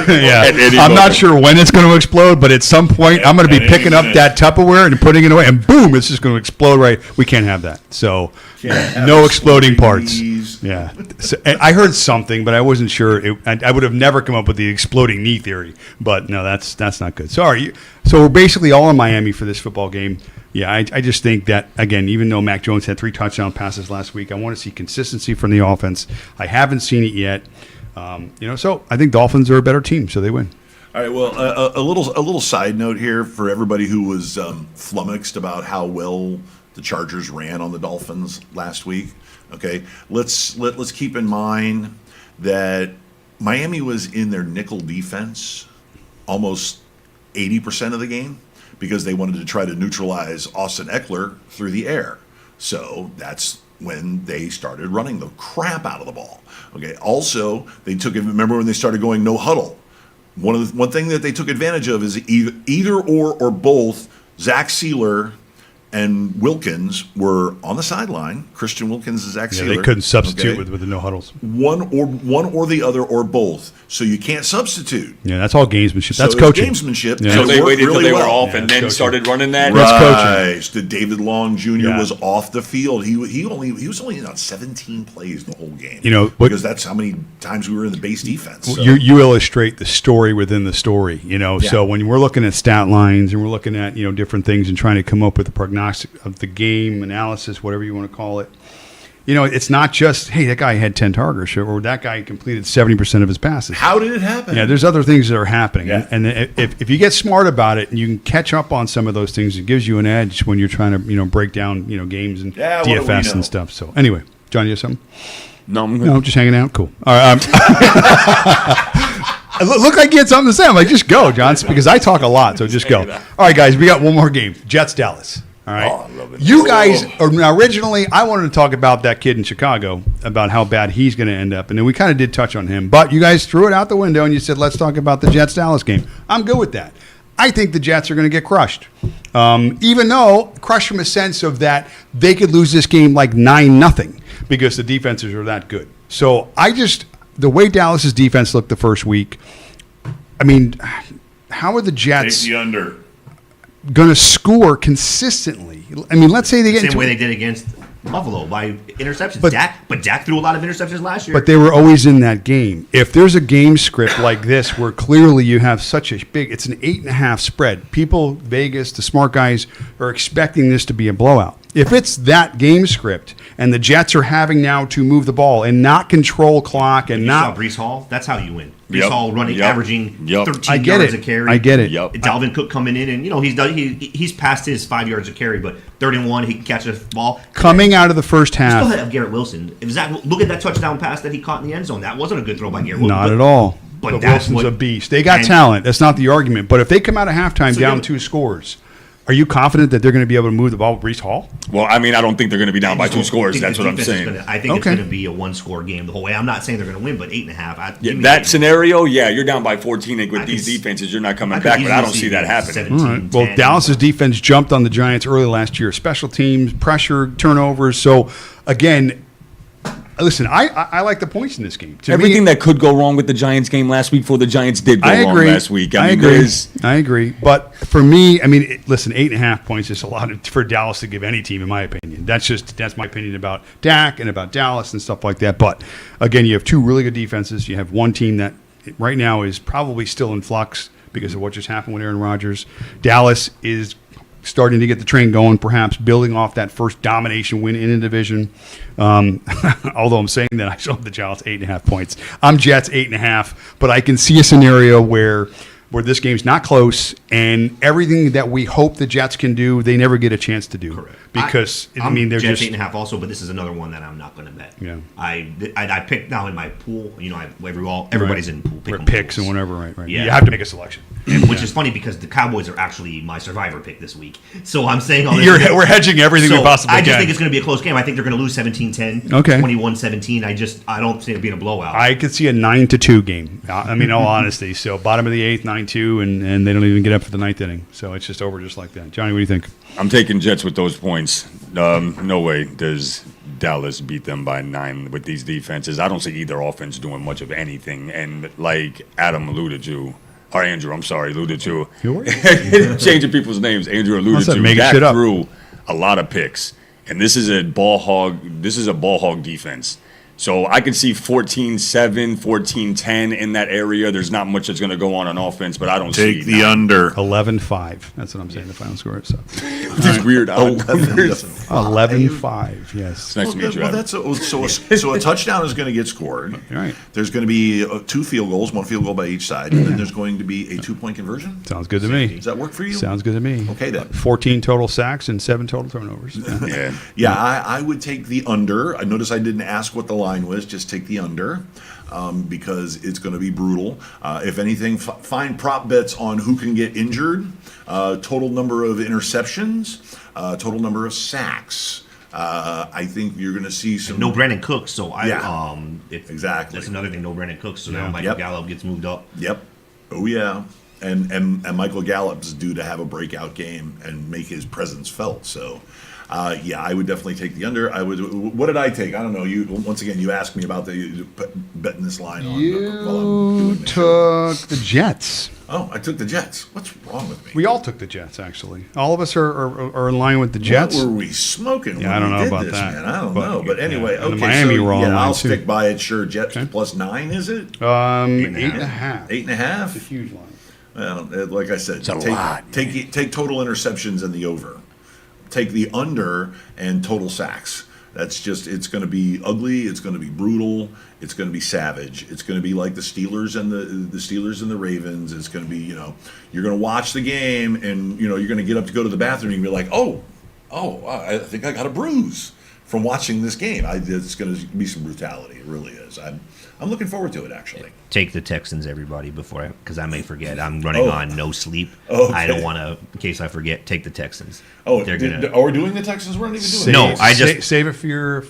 Yeah, I'm not sure when it's going to explode, but at some point I'm going to be picking up that Tupperware and putting it away, and boom, it's just going to explode. Right? We can't have that. So no exploding parts. Yeah, so, I heard something, but I wasn't sure. I would have never come up with the exploding knee theory. But no, that's not good. Sorry. So we're basically all in Miami for this football game. Yeah, I just think that, again, even though Mac Jones had 3 touchdown passes last week, I want to see consistency from the offense. I haven't seen it yet. So I think Dolphins are a better team, so they win. All right. Well, a little side note here for everybody who was flummoxed about how well the Chargers ran on the Dolphins last week. Okay, let's keep in mind that Miami was in their nickel defense almost 80% of the game because they wanted to try to neutralize Austin Eckler through the air. So that's when they started running the crap out of the ball. Okay. Also, remember when they started going no huddle. One thing that they took advantage of is either or both Zach Sealer and Wilkins were on the sideline. Christian Wilkins and Zach Sealer. They couldn't substitute with the no huddles. One or the other or both. So you can't substitute. Yeah, that's all gamesmanship. That's so coaching. Gamesmanship. Yeah. So they waited until they were off and then coaching. started running that. Right. The David Long Jr. was off the field. He was only in about 17 plays the whole game. Because that's how many times we were in the base defense. So. You illustrate the story within the story. So when we're looking at stat lines and we're looking at different things and trying to come up with a prognostic of the game analysis, whatever you want to call it. It's not just, hey, that guy had 10 targets or that guy completed 70% of his passes. How did it happen? Yeah, there's other things that are happening. Yeah. And if you get smart about it and you can catch up on some of those things, it gives you an edge when you're trying to, break down, games and DFS and stuff. So anyway, John, you have something? No, I'm good. No, just hanging out. Cool. All right. Look like you had something to say. I'm like, just go, John, because I talk a lot, so just go. All right, guys, we got one more game. Jets-Dallas. All right. Oh, I love it. You guys, originally, I wanted to talk about that kid in Chicago, about how bad he's going to end up. And then we kind of did touch on him. But you guys threw it out the window and you said, let's talk about the Jets-Dallas game. I'm good with that. I think the Jets are going to get crushed. Even though, crushed from a sense of that they could lose this game like 9-0 because the defenses are that good. So the way Dallas's defense looked the first week, I mean, how are the Jets Take the under. going to score consistently? I mean, let's say they get same way they did against Buffalo by interceptions. But Dak threw a lot of interceptions last year. But they were always in that game. If there's a game script like this where clearly you have such a big, it's an 8.5 spread. People, Vegas, the smart guys are expecting this to be a blowout. If it's that game script and the Jets are having now to move the ball and not control clock and saw Breece Hall, that's how you win. Breece Hall averaging 13 yards a carry. I get it. Dalvin Cook coming in and he's past his 5 yards a carry, but 3rd and 1 he can catch a ball. Coming out of the first half. Still have Garrett Wilson. Look at that touchdown pass that he caught in the end zone. That wasn't a good throw by Garrett Wilson. Not at all. But Wilson's a beast. They got talent. That's not the argument. But if they come out of halftime down 2 scores, are you confident that they're going to be able to move the ball with Breece Hall? Well, I mean, I don't think they're going to be down by 2 scores. That's what I'm saying. I think it's going to be a 1-score game the whole way. I'm not saying they're going to win, but 8.5. That scenario, you're down by 14 with these defenses. You're not coming back, but I don't see that happening. All right. Well, Dallas's defense jumped on the Giants early last year. Special teams, pressure, turnovers. So, again, listen, I like the points in this game. To Everything me, that could go wrong with the Giants game last week, for the Giants did go I wrong agree. last week. I mean, agree. there's- I agree. But for me, I mean, listen, 8.5 points is a lot for Dallas to give any team, in my opinion. That's my opinion about Dak and about Dallas and stuff like that. But again, you have two really good defenses. You have one team that right now is probably still in flux because of what just happened with Aaron Rodgers. Dallas is starting to get the train going, perhaps building off that first domination win in the division. Although I'm saying that, I still have the Giants 8.5 points. I'm Jets 8.5, but I can see a scenario where this game's not close, and everything that we hope the Jets can do, they never get a chance to do. Correct. Because I'm they're Jets just 8.5 also, but this is another one that I'm not going to bet. Yeah. I picked now in my pool. You know, everybody's in pool picks pools. and whatever, right? Yeah. You have to make a selection. And which is funny because the Cowboys are actually my survivor pick this week. So I'm saying all this. We're hedging everything we possibly I just can. think it's going to be a close game. I think they're going to lose 17-10, Okay. 21-17. I don't see it being a blowout. I could see a 9-2 game. I mean, in all honesty. So bottom of the eighth, 9-2, and they don't even get up for the ninth inning. So it's just over just like that. Johnny, what do you think? I'm taking Jets with those points. No way does Dallas beat them by 9 with these defenses. I don't see either offense doing much of anything. And like Adam alluded to, or Andrew, I'm sorry, alluded to, changing people's names. Andrew alluded Must have to, made Dak shit up. threw a lot of picks, and this is a ball hog. This is a ball hog defense. So I could see 14-7, 14-10 in that area. There's not much that's going to go on offense, but I don't see Take the under. 11-5. That's what I'm saying. The final score is so. It's weird. 11-5. Yes. It's nice to meet you, Well, Adam. that's so a touchdown is going to get scored. Right. There's going to be 2 field goals, 1 field goal by each side, and then there's going to be a 2-point conversion. Sounds good to me. Does that work for you? Sounds good to me. Okay, then. 14 total sacks and 7 total turnovers. Yeah. Yeah. Yeah, I would take the under. I notice I didn't ask what the line was. Just take the under because it's going to be brutal. If anything, find prop bets on who can get injured, total number of interceptions, total number of sacks. I think you're going to see some. no Brandon Cooks, so Exactly. That's another thing. No Brandon Cooks, so now Yeah. Michael Yep. Gallup gets moved up. Yep. Oh yeah. And Michael Gallup's due to have a breakout game and make his presence felt. So, yeah, I would definitely take the under. What did I take? I don't know. You once again, you asked me about betting this line on. while I'm doing the show. Took the Jets. Oh, I took the Jets. What's wrong with me? We all took the Jets, actually. All of us are in line with the Jets. What were we smoking? Yeah, when I don't we know did about this, that. man? I don't But, know. But anyway, yeah, and okay. Miami so, were all in I'll line, too. stick by it. Sure, Jets Okay. plus 9, is it? 8.5. 8.5. It's a huge line. Well, like I said, a lot, take total interceptions and the over. Take the under and total sacks. That's just, it's going to be ugly. It's going to be brutal. It's going to be savage. It's going to be like the Steelers and the Steelers and the Ravens. It's going to be, you're going to watch the game and, you're going to get up to go to the bathroom and you're going to be like, oh, I think I got a bruise from watching this game. It's going to be some brutality. It really is. I'm looking forward to it, actually. Take the Texans, everybody, because I may forget. I'm running Oh. on no sleep. Okay. I don't want to, in case I forget, take the Texans. Oh, They're are we doing the Texans? We're not even doing No, it. I just- save it for your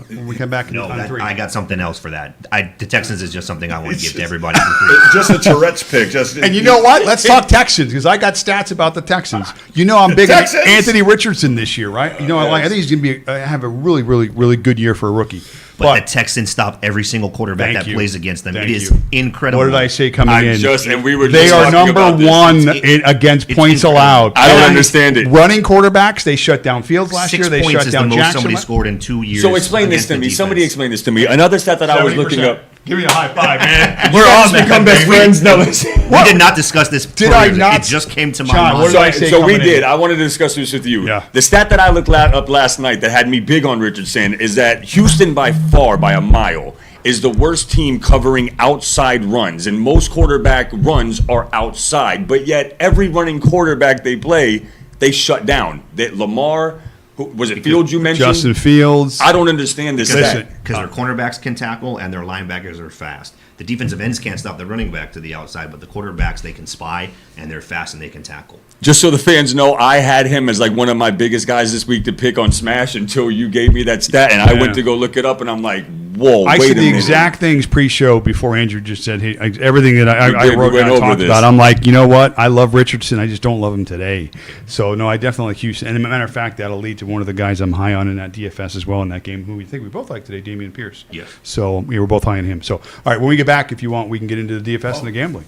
when we come back in No, time 3. I got something else for that. The Texans is just something I want to give to everybody for free. Just a Tourette's pick. And you know what? Let's talk Texans because I got stats about the Texans. I'm big on Texans! Anthony Richardson this year, right? I think he's going to be have a really, really, really good year for a rookie. But the Texans stop every single quarterback Thank that you. plays against them. Thank It is you. incredible. What did I say coming in? And we were They just are talking number about this. one It's- against it's points incredible. allowed. I don't And understand it. Running quarterbacks, they shut down Fields last 6 year. They points shut is the down most Jackson. somebody scored in 2 years. So explain this against to the me. defense. Somebody explain this to me. Another stat that I was looking 70%. up. Give me a high five, man. We're all become best friends now. We did not discuss this. Did I prior. not? It just came to my John, mind. what did I say So we coming in? did. I wanted to discuss this with you. Yeah. The stat that I looked up last night that had me big on Richardson is that Houston, by far, by a mile, is the worst team covering outside runs, and most quarterback runs are outside. But yet, every running quarterback they play, they shut down. Lamar, was it Fields you mentioned? Justin Fields. I don't understand this Listen, stat. Because their cornerbacks can tackle and their linebackers are fast. The defensive ends can't stop the running back to the outside, but the quarterbacks, they can spy, and they're fast and they can tackle. Just so the fans know, I had him as like one of my biggest guys this week to pick on Smash until you gave me that stat, and I Yeah. went to go look it up, and I'm like, whoa, I wait said a the minute. exact things pre-show before Andrew just said, hey, everything that I did. We wrote went and I over talked this. about. I'm like, you know what? I love Richardson. I just don't love him today. So, no, I definitely like Houston. And as a matter of fact, that'll lead to one of the guys I'm high on in that DFS as well in that game, who we think we both like today, Damian Pierce. Yes. So, we were both high on him. So, all right, when we get back, if you want, we can get into the DFS and the gambling.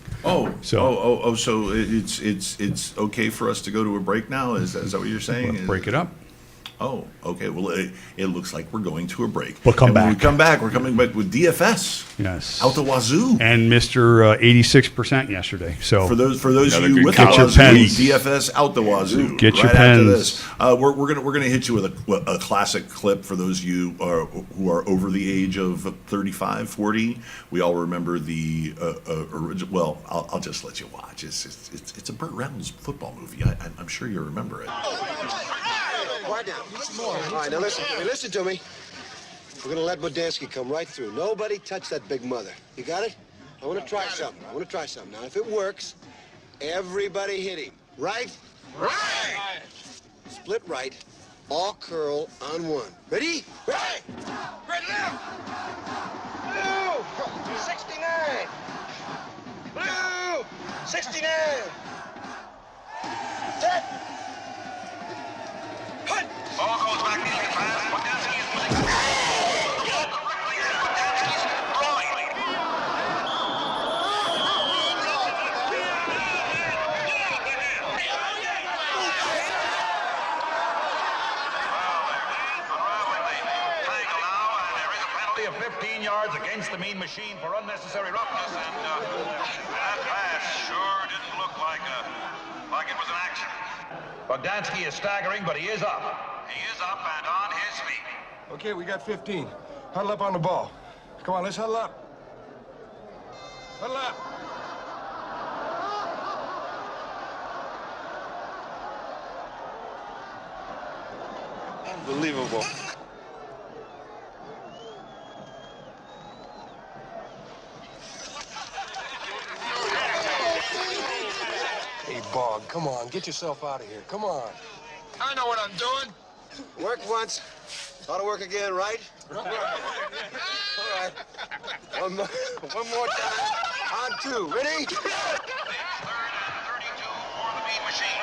So it's okay for us to go to a break now? Is that what you're saying? Let's break it up. Oh, okay. Well, it looks like we're going to a break. We'll come And when back. we come back, we're coming back with DFS. Yes. Out the wazoo. And Mr. 86% yesterday. So, For those Another of you good with count. the Get your wazoo, pens. DFS out the wazoo. Get your right after pens. this. We're gonna hit you with a classic clip for those of you who are over the age of 35, 40. We all remember the original. Well, I'll just let you watch. It's a Burt Reynolds football movie. I'm sure you remember it. Quiet down. All right, now listen. Hey, listen to me. We're gonna let Bodansky come right through. Nobody touch that big mother. You got it? I want to try something. Now, if it works, everybody hit him. Right? Right. Split right. All curl on one. Ready? Right. Right left. Blue. 69. Blue. 69. Set. Hut. Ball goes back in the pass. Bodansky is moving. Directly at Bodansky's groin. Tackle now, and there is a penalty of 15 yards against the mean machine for unnecessary roughness, and that pass sure didn't look like it was an accident. Bodansky is staggering, but he is up. He is up and on his feet. Okay, we got 15. Huddle up on the ball. Come on, let's huddle up. Huddle up. Unbelievable. Hey, Bog, come on, get yourself out of here. Come on. I know what I'm doing. Worked once. Ought to work again, right? All right. One more time. On two. Ready? It's 3rd and 32 for the mean machine.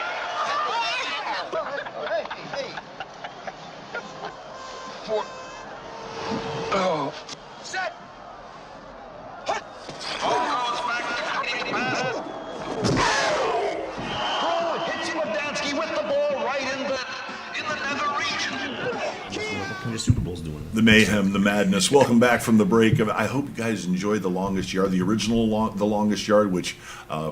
Oh. Set. Ball goes back to the pass. Throw hits Bodansky with the ball right in the nether region. What kind of Super Bowl's doing? The mayhem, the madness. Welcome back from the break. I hope you guys enjoyed The Longest Yard, the original The Longest Yard, which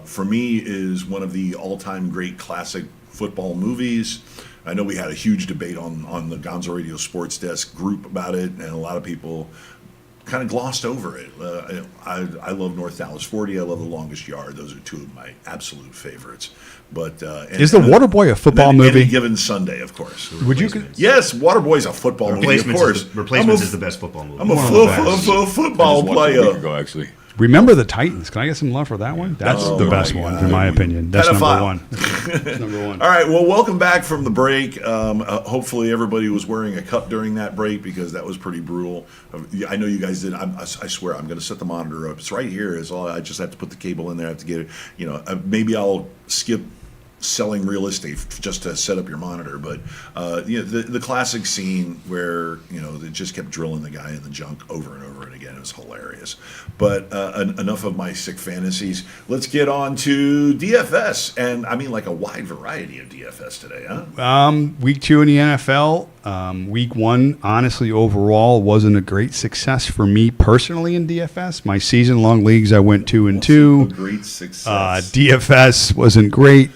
for me is one of the all-time great classic football movies. I know we had a huge debate on the Gonzo Radio Sports Desk group about it, and a lot of people kind of glossed over it. I love North Dallas 40. I love The Longest Yard. Those are two of my absolute favorites. But Is The Waterboy a football and then movie? Any Given Sunday, of course. Would you? Yes, Waterboy's a football movie, of course. Replacements is the best football movie. I'm a One of the best. football Just watched it a week player. ago, actually. Remember the Titans. Can I get some love for that one? That's Oh the my best one, in God. my opinion. That's Pedophile. number one. That's number one. All right, well, welcome back from the break. Hopefully, everybody was wearing a cup during that break because that was pretty brutal. I know you guys did. I swear, I'm going to set the monitor up. It's right here. Is all. I just have to put the cable in there. I have to get it. Maybe I'll skip selling real estate just to set up your monitor, but the classic scene where they just kept drilling the guy in the junk over and over and again. It was hilarious. But enough of my sick fantasies. Let's get on to DFS, and I mean like a wide variety of DFS today, huh? Week 2 in the NFL. Week 1, honestly, overall, wasn't a great success for me personally in DFS. My season-long leagues, I went 2 and 2. A great success. DFS wasn't great.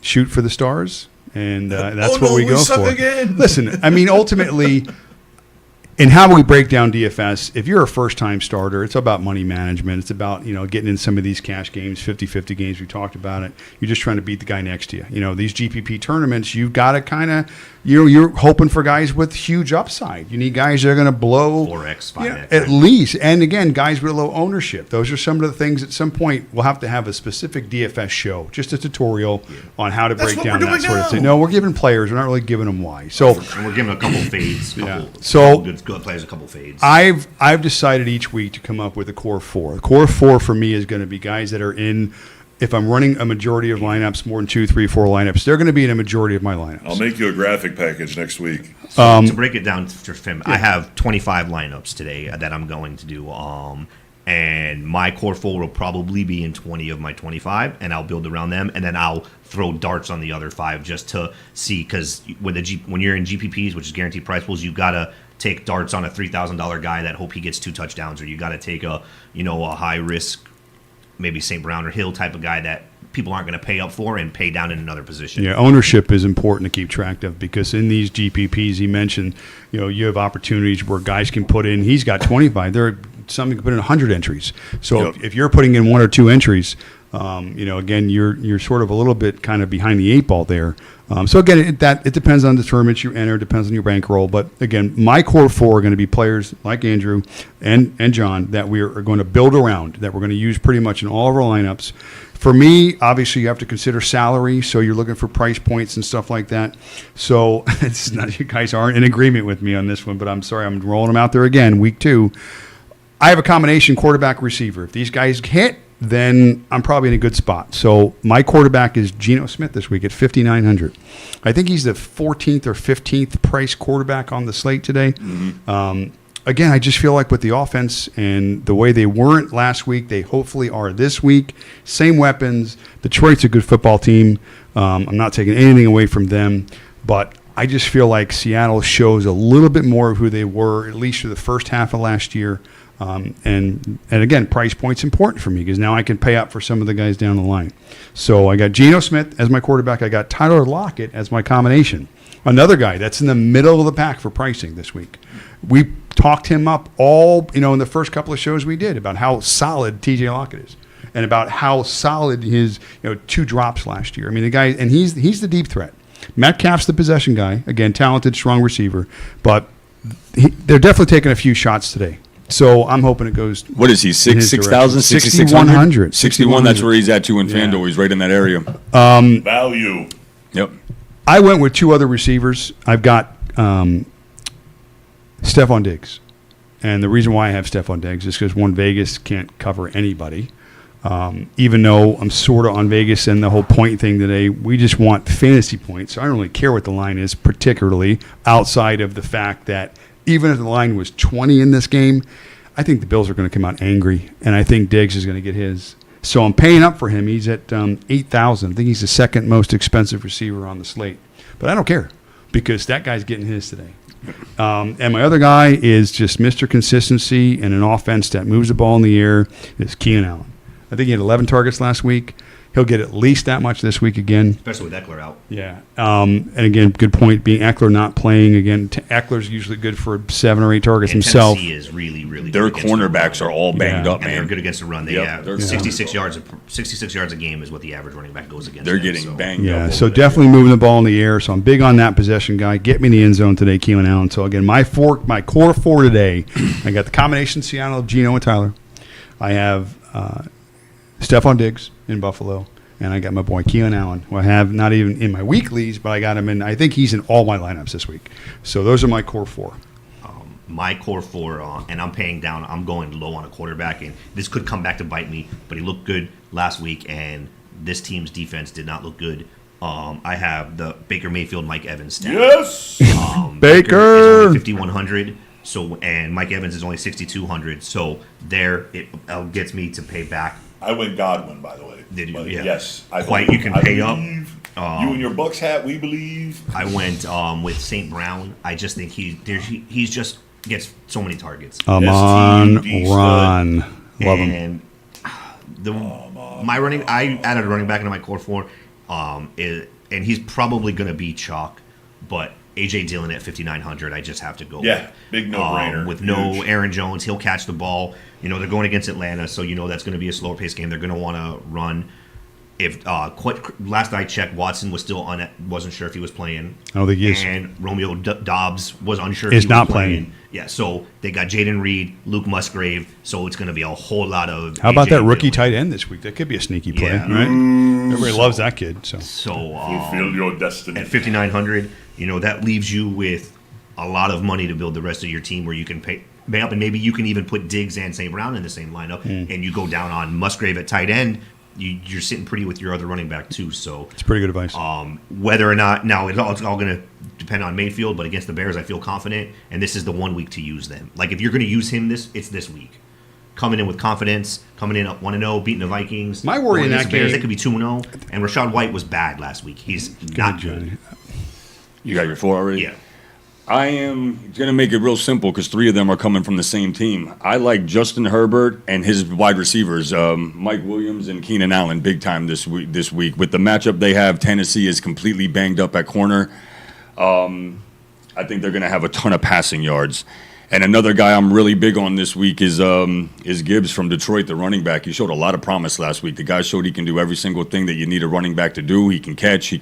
Shoot for the stars, and that's what we go suck for. again. Listen, I mean, ultimately, in how we break down DFS, if you're a first-time starter, it's about money management. It's about, getting in some of these cash games, 50-50 games. We talked about it. You're just trying to beat the guy next to you. These GPP tournaments, you've got to kind of, you're hoping for guys with huge upside. You need guys that are going to blow 4x, 5x. at least. And again, guys with low ownership. Those are some of the things at some point we'll have to have a specific DFS show, just a tutorial on how to That's break what down we're that doing sort of now. thing. No, we're giving players. We're not really giving them why. So And we're giving a couple fades. yeah. Couple So good plays a couple fades. I've decided each week to come up with a core four. The core four for me is going to be guys that are in. If I'm running a majority of lineups, more than 2, 3, 4 lineups, they're going to be in a majority of my lineups. I'll make you a graphic package next week. To break it down for Fim, I have 25 lineups today that I'm going to do. And my core four will probably be in 20 of my 25, and I'll build around them, and then I'll throw darts on the other 5 just to see, because when you're in GPPs, which is guaranteed prize pools, you gotta take darts on a $3,000 guy that hope he gets 2 touchdowns, or you gotta take a high risk, maybe St. Brown or Hill type of guy that people aren't going to pay up for and pay down in another position. Yeah, ownership is important to keep track of, because in these GPPs he mentioned, you have opportunities where guys can put in. He's got 25. There are some can put in 100 entries. So if you're putting in 1 or 2 entries, again, you're sort of a little bit kind of behind the 8 ball there. So again, it depends on the tournaments you enter, depends on your bankroll. But again, my core 4 are going to be players like Andrew and John that we are going to build around, that we're going to use pretty much in all of our lineups. For me, obviously, you have to consider salary, so you're looking for price points and stuff like that. So it's not, you guys aren't in agreement with me on this one, but I'm sorry, I'm rolling them out there again. Week 2, I have a combination quarterback receiver. If these guys hit, then I'm probably in a good spot. So my quarterback is Geno Smith this week at $5,900. I think he's the 14th or 15th price quarterback on the slate today. Again, I just feel like with the offense and the way they weren't last week, they hopefully are this week. Same weapons. Detroit's a good football team. I'm not taking anything away from them, but I just feel like Seattle shows a little bit more of who they were, at least for the first half of last year. And again, price point's important for me, because now I can pay up for some of the guys down the line. So I got Geno Smith as my quarterback. I got Tyler Lockett as my combination. Another guy that's in the middle of the pack for pricing this week. We talked him up all, in the first couple of shows we did about how solid TJ Lockett is, and about how solid his 2 drops last year. I mean, the guy, and he's the deep threat. Metcalf's the possession guy. Again, talented, strong receiver, but they're definitely taking a few shots today. So I'm hoping it goes. What is he? 6,000, 6,100. 61. That's where he's at too in FanDuel. He's right in that area. Value. Yep. I went with 2 other receivers. I've got Stephon Diggs. And the reason why I have Stephon Diggs is because Vegas can't cover anybody. Even though I'm sort of on Vegas and the whole point thing today, we just want fantasy points. So I don't really care what the line is, particularly outside of the fact that even if the line was 20 in this game, I think the Bills are going to come out angry, and I think Diggs is going to get his. So I'm paying up for him. He's at $8,000. I think he's the second most expensive receiver on the slate. But I don't care, because that guy's getting his today. And my other guy is just Mr. Consistency and an offense that moves the ball in the air. Is Keenan Allen. I think he had 11 targets last week. He'll get at least that much this week again. Especially with Eckler out. Yeah. And again, good point, being Eckler not playing. Again, Eckler's usually good for 7 or 8 targets himself. Tennessee is really, really Their good against cornerbacks the run. are all banged up, And man. they're good against the run. They Yep, have they're 66 yards a game is what the average running back goes against. They're them, getting so. banged up. Yeah, over so there. definitely moving the ball in the air. So I'm big on that possession guy. Get me in the end zone today, Keenan Allen. So again, my core 4 today, I got the combination Seattle of Geno and Tyler. I have Stephon Diggs in Buffalo. And I got my boy Keenan Allen, who I have not even in my weeklies, but I got him in. I think he's in all my lineups this week. So those are my core 4. My core 4, and I'm paying down. I'm going low on a quarterback, and this could come back to bite me. But he looked good last week, and this team's defense did not look good. I have the Baker Mayfield, Mike Evans stat. Yes. Baker is only 5,100. So, and Mike Evans is only 6,200. So there, it gets me to pay back. I went Godwin, by the way. Did you? But Yeah. Yes. You can pay up. You and your Bucks hat, we believe. I went with St. Brown. I just think he's just gets so many targets. Amon STD Ron. Love him. And I added a running back into my core 4, and he's probably going to be chalk, but A.J. Dillon at 5,900, I just have to go. Yeah, big no-brainer. With no Huge. Aaron Jones, he'll catch the ball. They're going against Atlanta, so that's going to be a slower paced game. They're going to want to run. If last I checked, Watson was still on it. Wasn't sure if he was playing. I don't think he is. And Romeo Dobbs was unsure if Is he was not playing. playing. Yeah, so they got Jaden Reed, Luke Musgrave, so it's going to be a whole lot of. How about A.J. that rookie Dillon. tight end this week? That could be a sneaky play, Yeah. right? Everybody loves that kid. So So Fulfill your destiny. at 5,900, that leaves you with a lot of money to build the rest of your team where you can pay up, and maybe you can even put Diggs and St. Brown in the same lineup, and you go down on Musgrave at tight end. You're sitting pretty with your other running back too. So It's pretty good advice. whether or not now it's all going to depend on Mayfield, but against the Bears, I feel confident, and this is the 1 week to use them. Like if you're going to use him, it's this week. Coming in with confidence, coming in up 1-0, beating the Vikings. My worry in Going against that the Bears, game- they could be 2-0, and Rashad White was bad last week. He's not good. You got your 4 already? Yeah. I am going to make it real simple because 3 of them are coming from the same team. I like Justin Herbert and his wide receivers, Mike Williams and Keenan Allen, big time this week. With the matchup they have, Tennessee is completely banged up at corner. I think they're going to have a ton of passing yards. And another guy I'm really big on this week is Gibbs from Detroit, the running back. He showed a lot of promise last week. The guy showed he can do every single thing that you need a running back to do. He can catch. He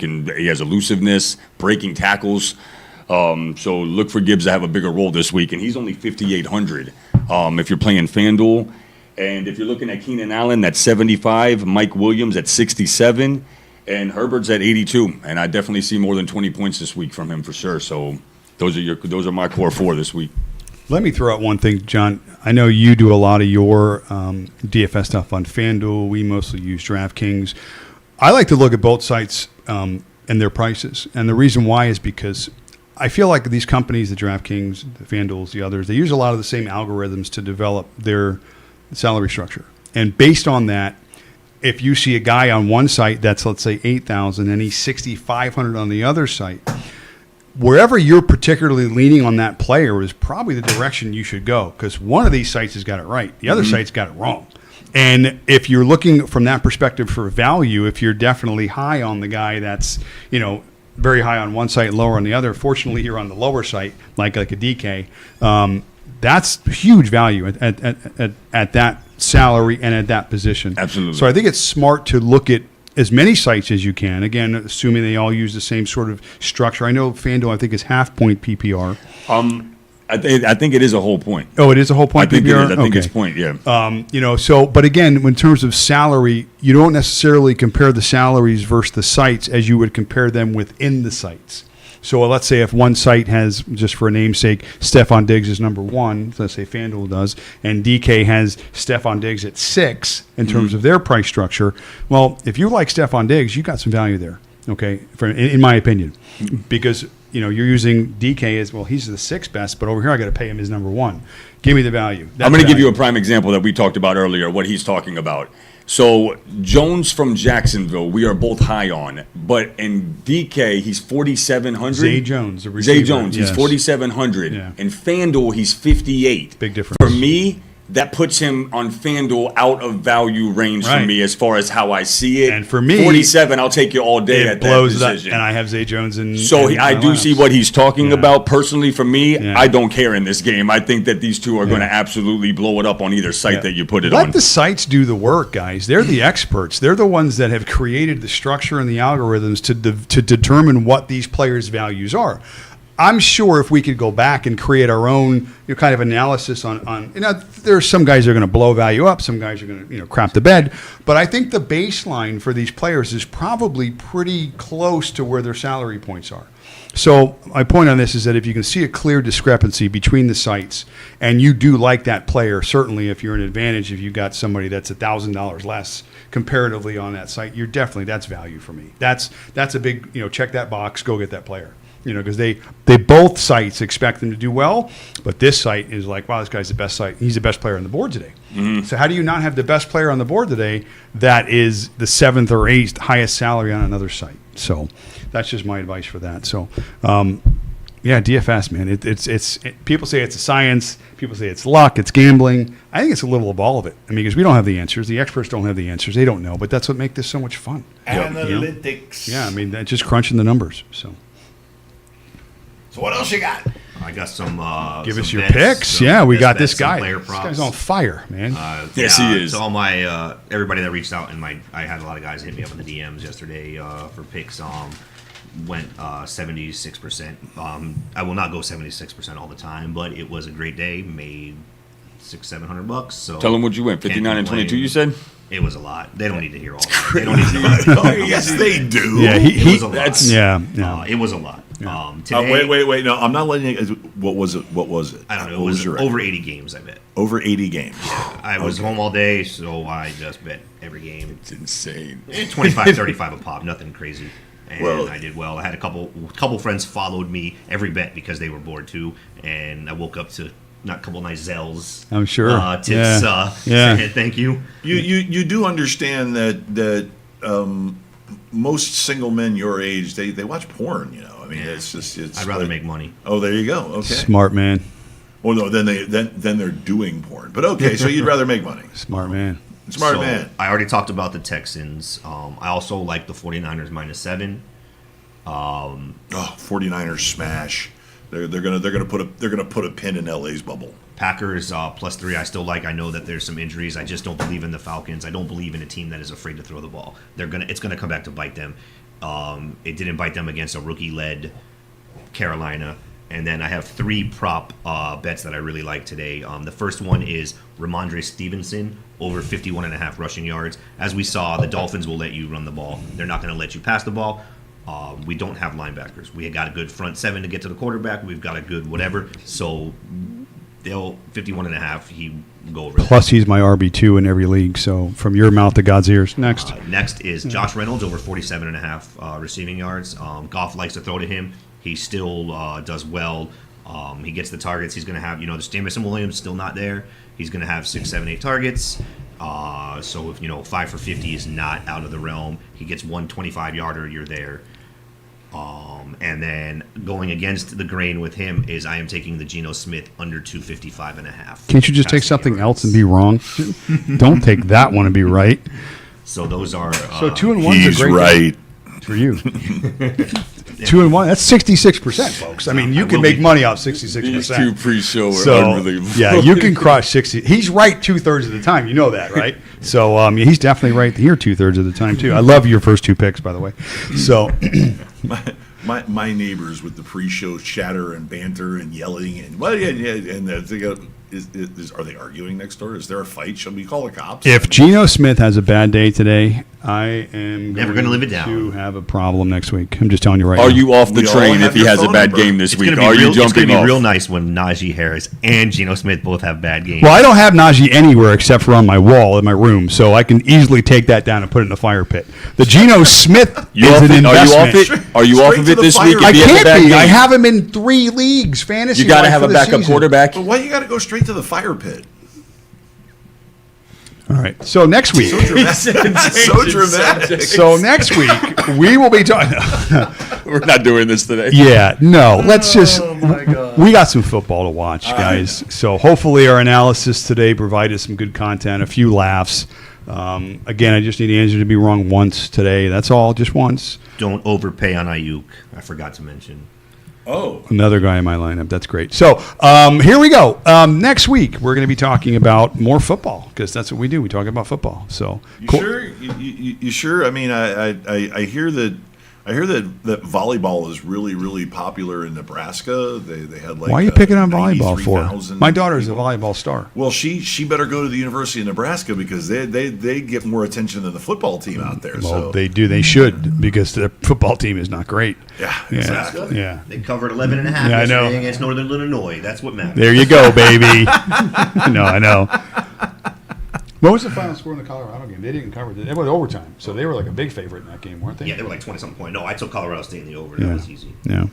has elusiveness, breaking tackles. So look for Gibbs to have a bigger role this week. And he's only 5,800 if you're playing FanDuel. And if you're looking at Keenan Allen, that's 75. Mike Williams at 67. And Herbert's at 82. And I definitely see more than 20 points this week from him for sure. So those are my core 4 this week. Let me throw out one thing, John. I know you do a lot of your DFS stuff on FanDuel. We mostly use DraftKings. I like to look at both sites and their prices. And the reason why is because I feel like these companies, the DraftKings, the FanDuels, the others, they use a lot of the same algorithms to develop their salary structure. And based on that, if you see a guy on one site that's, let's say, 8,000 and he's 6,500 on the other site, wherever you're particularly leaning on that player is probably the direction you should go, because one of these sites has got it right. The other site's got it wrong. And if you're looking from that perspective for value, if you're definitely high on the guy that's, very high on one site, lower on the other, fortunately you're on the lower site, like a DK, that's huge value at that salary and at that position. Absolutely. So I think it's smart to look at as many sites as you can. Again, assuming they all use the same sort of structure. I know FanDuel, I think, is half point PPR. I think it is a whole point. Oh, it is a whole point I think PPR? it is. I think Okay. it's point, yeah. But again, in terms of salary, you don't necessarily compare the salaries versus the sites as you would compare them within the sites. So let's say if one site has, just for a namesake, Stephon Diggs is number 1, let's say FanDuel does, and DK has Stephon Diggs at 6 in terms of their price structure. Well, if you like Stephon Diggs, you got some value there, okay, in my opinion, because you're using DK as, well, he's the 6th best, but over here I got to pay him as number 1. Give me the value. I'm going to give you a prime example that we talked about earlier, what he's talking about. So Jones from Jacksonville, we are both high on, but in DK, he's 4,700. Zay Jones, the Zay receiver, Jones, he's yes. 4,700. Yeah. In FanDuel, he's 58. Big difference. For me, that puts him on FanDuel out of value range for Right. me as far as how I see it. And for me, 47, I'll take you all day It at blows that that, decision. and I have Zay Jones in. So in I my do see lineups. what he's talking Yeah. about. Personally, for me, Yeah. I don't care in this game. I think that these two are going to Yeah. absolutely blow it up on either site Yeah. that you put it Let on. the sites do the work, guys. They're the experts. They're the ones that have created the structure and the algorithms to determine what these players' values are. I'm sure if we could go back and create our own kind of analysis on there's some guys that are going to blow value up, some guys are going to crap the bed, but I think the baseline for these players is probably pretty close to where their salary points are. So my point on this is that if you can see a clear discrepancy between the sites and you do like that player, certainly if you're an advantage, if you've got somebody that's $1,000 less comparatively on that site, that's value for me. That's a big, check that box, go get that player. Because they both sites expect them to do well, but this site is like, wow, this guy's the best site. He's the best player on the board today. Mm-hmm. So how do you not have the best player on the board today that is the 7th or 8th highest salary on another site? So that's just my advice for that. So, DFS, man, it's people say it's a science. People say it's luck. It's gambling. I think it's a little of all of it. I mean, because we don't have the answers. The experts don't have the answers. They don't know. But that's what makes this so much fun. Analytics. Yeah, I mean, that's just crunching the numbers. So what else you got? I got some. give some us your bets, picks. some Yeah, we best got bets, this some guy. player This props. guy's on fire, man. Yes, he is. To all my everybody that reached out, and I had a lot of guys hit me up in the DMs yesterday for picks. Went 76%. I will not go 76% all the time, but it was a great day. Made $600-700. So Tell him what you went. can't 59 and 22, you said? It was a lot. They don't need to hear all that. They don't need to know. Yes, they do. Yeah, It was a lot. Yeah. It was a lot. Today, wait. No, I'm not letting you. What was it? I don't know. It What was your over 80 games, I bet. over 80 games? I was home all day, so I just bet every game. It's insane. 25, 35 a pop, nothing crazy. And Well- I did well. I had a couple friends followed me every bet because they were bored too, and I woke up to not a couple nice Zells. I'm sure. Tips. Yeah. Saying thank you. You do understand that most single men your age they watch porn. You know, I mean, it's I'd rather like- make money. Oh, there you go. Okay. Smart man. Well, no, then they're doing porn. But okay, so you'd rather make money. Smart man. Smart So, man. I already talked about the Texans. I also like the 49ers -7. Oh, 49ers smash. They're gonna put a pin in LA's bubble. Packers +3. I still like. I know that there's some injuries. I just don't believe in the Falcons. I don't believe in a team that is afraid to throw the ball. It's gonna come back to bite them. It didn't bite them against a rookie-led Carolina. And then I have 3 prop bets that I really like today. The first one is Ramondre Stevenson over 51.5 rushing yards. As we saw, the Dolphins will let you run the ball. They're not going to let you pass the ball. We don't have linebackers. We got a good front 7 to get to the quarterback. We've got a good whatever. So they'll 51.5. He will go over. Plus, he's my RB2 in every league. So from your mouth to God's ears. Next. Next is Josh Reynolds over 47.5 receiving yards. Goff likes to throw to him. He still does well. He gets the targets. He's going to have, the Jamison Williams still not there. He's going to have 6, 7, 8 targets. So if 5 for 50 is not out of the realm, he gets 125-yarder. You're there. And then going against the grain with him is I am taking the Geno Smith under 255.5. Can't you just take something else and be wrong? Don't take that one and be right. So those are So 2 and 1 is He's a great right. for you. 2 and 1. That's 66%, folks. I mean, you can make money off 66%. These 2 pre-show are So, unbelievable. yeah, you can crush 60. He's right 2/3 of the time. You know that, right? So he's definitely right here 2/3 of the time too. I love your first 2 picks, by the way. So My neighbors with the pre-show chatter and banter and yelling and are they arguing next door? Is there a fight? Shall we call the cops? if Geno Smith has a bad day today, I am Never gonna live it down. to have a problem next week. I'm just telling you right now. Are you off the We all train have if he your has a phone bad number. game this It's week? gonna be Are real, you it's gonna jumping be off? real nice when Najee Harris and Geno Smith both have bad games. Well, I don't have Najee anywhere except for on my wall in my room, so I can easily take that down and put it in the fire pit. The Geno Smith You is off an it? Are you investment. off it? Are you off Straight of to it the this fire week? pit. I If he has a can't bad be. I game? have him in 3 leagues. Fantasy. You got to wise have for a the backup season. quarterback. But why you got to go straight to the fire pit? All right. So next week. So dramatic. So next week we will be talking. We're not doing this today. Yeah, no. Let's just. We got some football to watch, guys. So hopefully our analysis today provided some good content, a few laughs. Again, I just need Andrew to be wrong once today. That's all, just once. Don't overpay on Ayuk. I forgot to mention. Oh, Another guy in my lineup. That's great. So here we go. Next week we're going to be talking about more football because that's what we do. We talk about football. So you cool. sure? You sure? I mean, I hear that. I hear that volleyball is really, really popular in Nebraska. They had like. Why are you picking on volleyball for? 93,000 My daughter's a people. volleyball star. Well, she better go to the University of Nebraska because they get more attention than the football team out there. Well, so they do. They should because the football team is not great. yeah, Yeah. exactly. Yeah. They covered 11.5 Yeah, I know. yesterday against Northern Illinois. That's what matters. There you go, baby. No, I know. What was the final score in the Colorado game? They didn't cover it. It went overtime, so they were like a big favorite in that game, weren't they? Yeah, they were like 20-something point. No, I took Colorado State in the over. Yeah. That was easy. Yeah.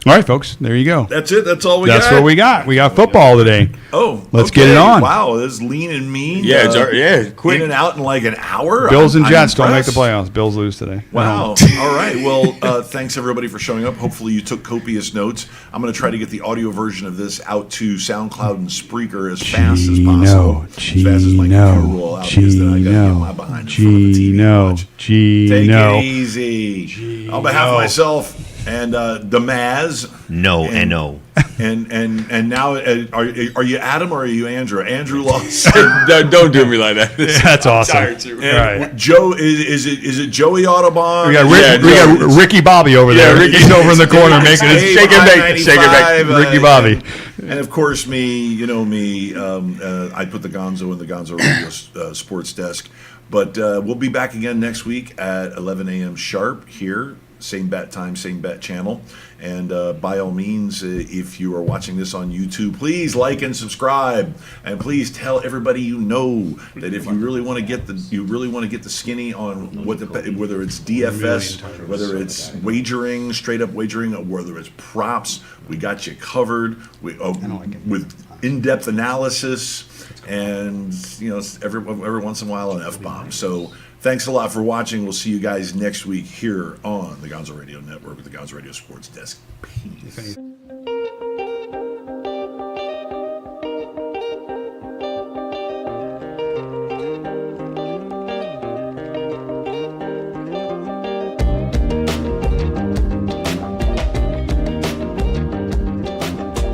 All right, folks. There you go. That's it. That's all we That's got. what we got. We got football today. Oh, Let's get it on. Wow, this is lean and mean. Yeah, yeah, quick. In and out in like an hour. Bills and I'm Jets don't make the impressed. playoffs. Bills lose today. Wow. All right. Well, thanks everybody for showing up. Hopefully you took copious notes. I'm going to try to get the audio version of this out to SoundCloud and Spreaker as fast as possible. As fast as my computer will allow because then I got to get my behind in front of the TV to watch. Take it easy. On behalf of myself and the Maz. No, and and no. And now are you Adam or are you Andrew? Andrew lost. Don't do me like that. That's awesome. tired too. All right. Joe is it Joey Audubon? We got, Yeah, we got Ricky Bobby over there. Ricky- He's over in the corner It's making his Dave, shake and bake. I-95, Shake and bake. Ricky Bobby. And of course, me, you know me, I put the Gonzo in the Gonzo Radio Sports Desk. But we'll be back again next week at 11 a.m. sharp here, same bat time, same bat channel. And by all means, if you are watching this on YouTube, please like and subscribe, and please tell everybody you know that if you really want to get the skinny on whether it's DFS, whether it's wagering, straight up wagering, or whether it's props, we got you covered. With in-depth analysis, and every once in a while an F-bomb. So thanks a lot for watching. We'll see you guys next week here on the Gonzo Radio Network with the Gonzo Radio Sports Desk. Peace.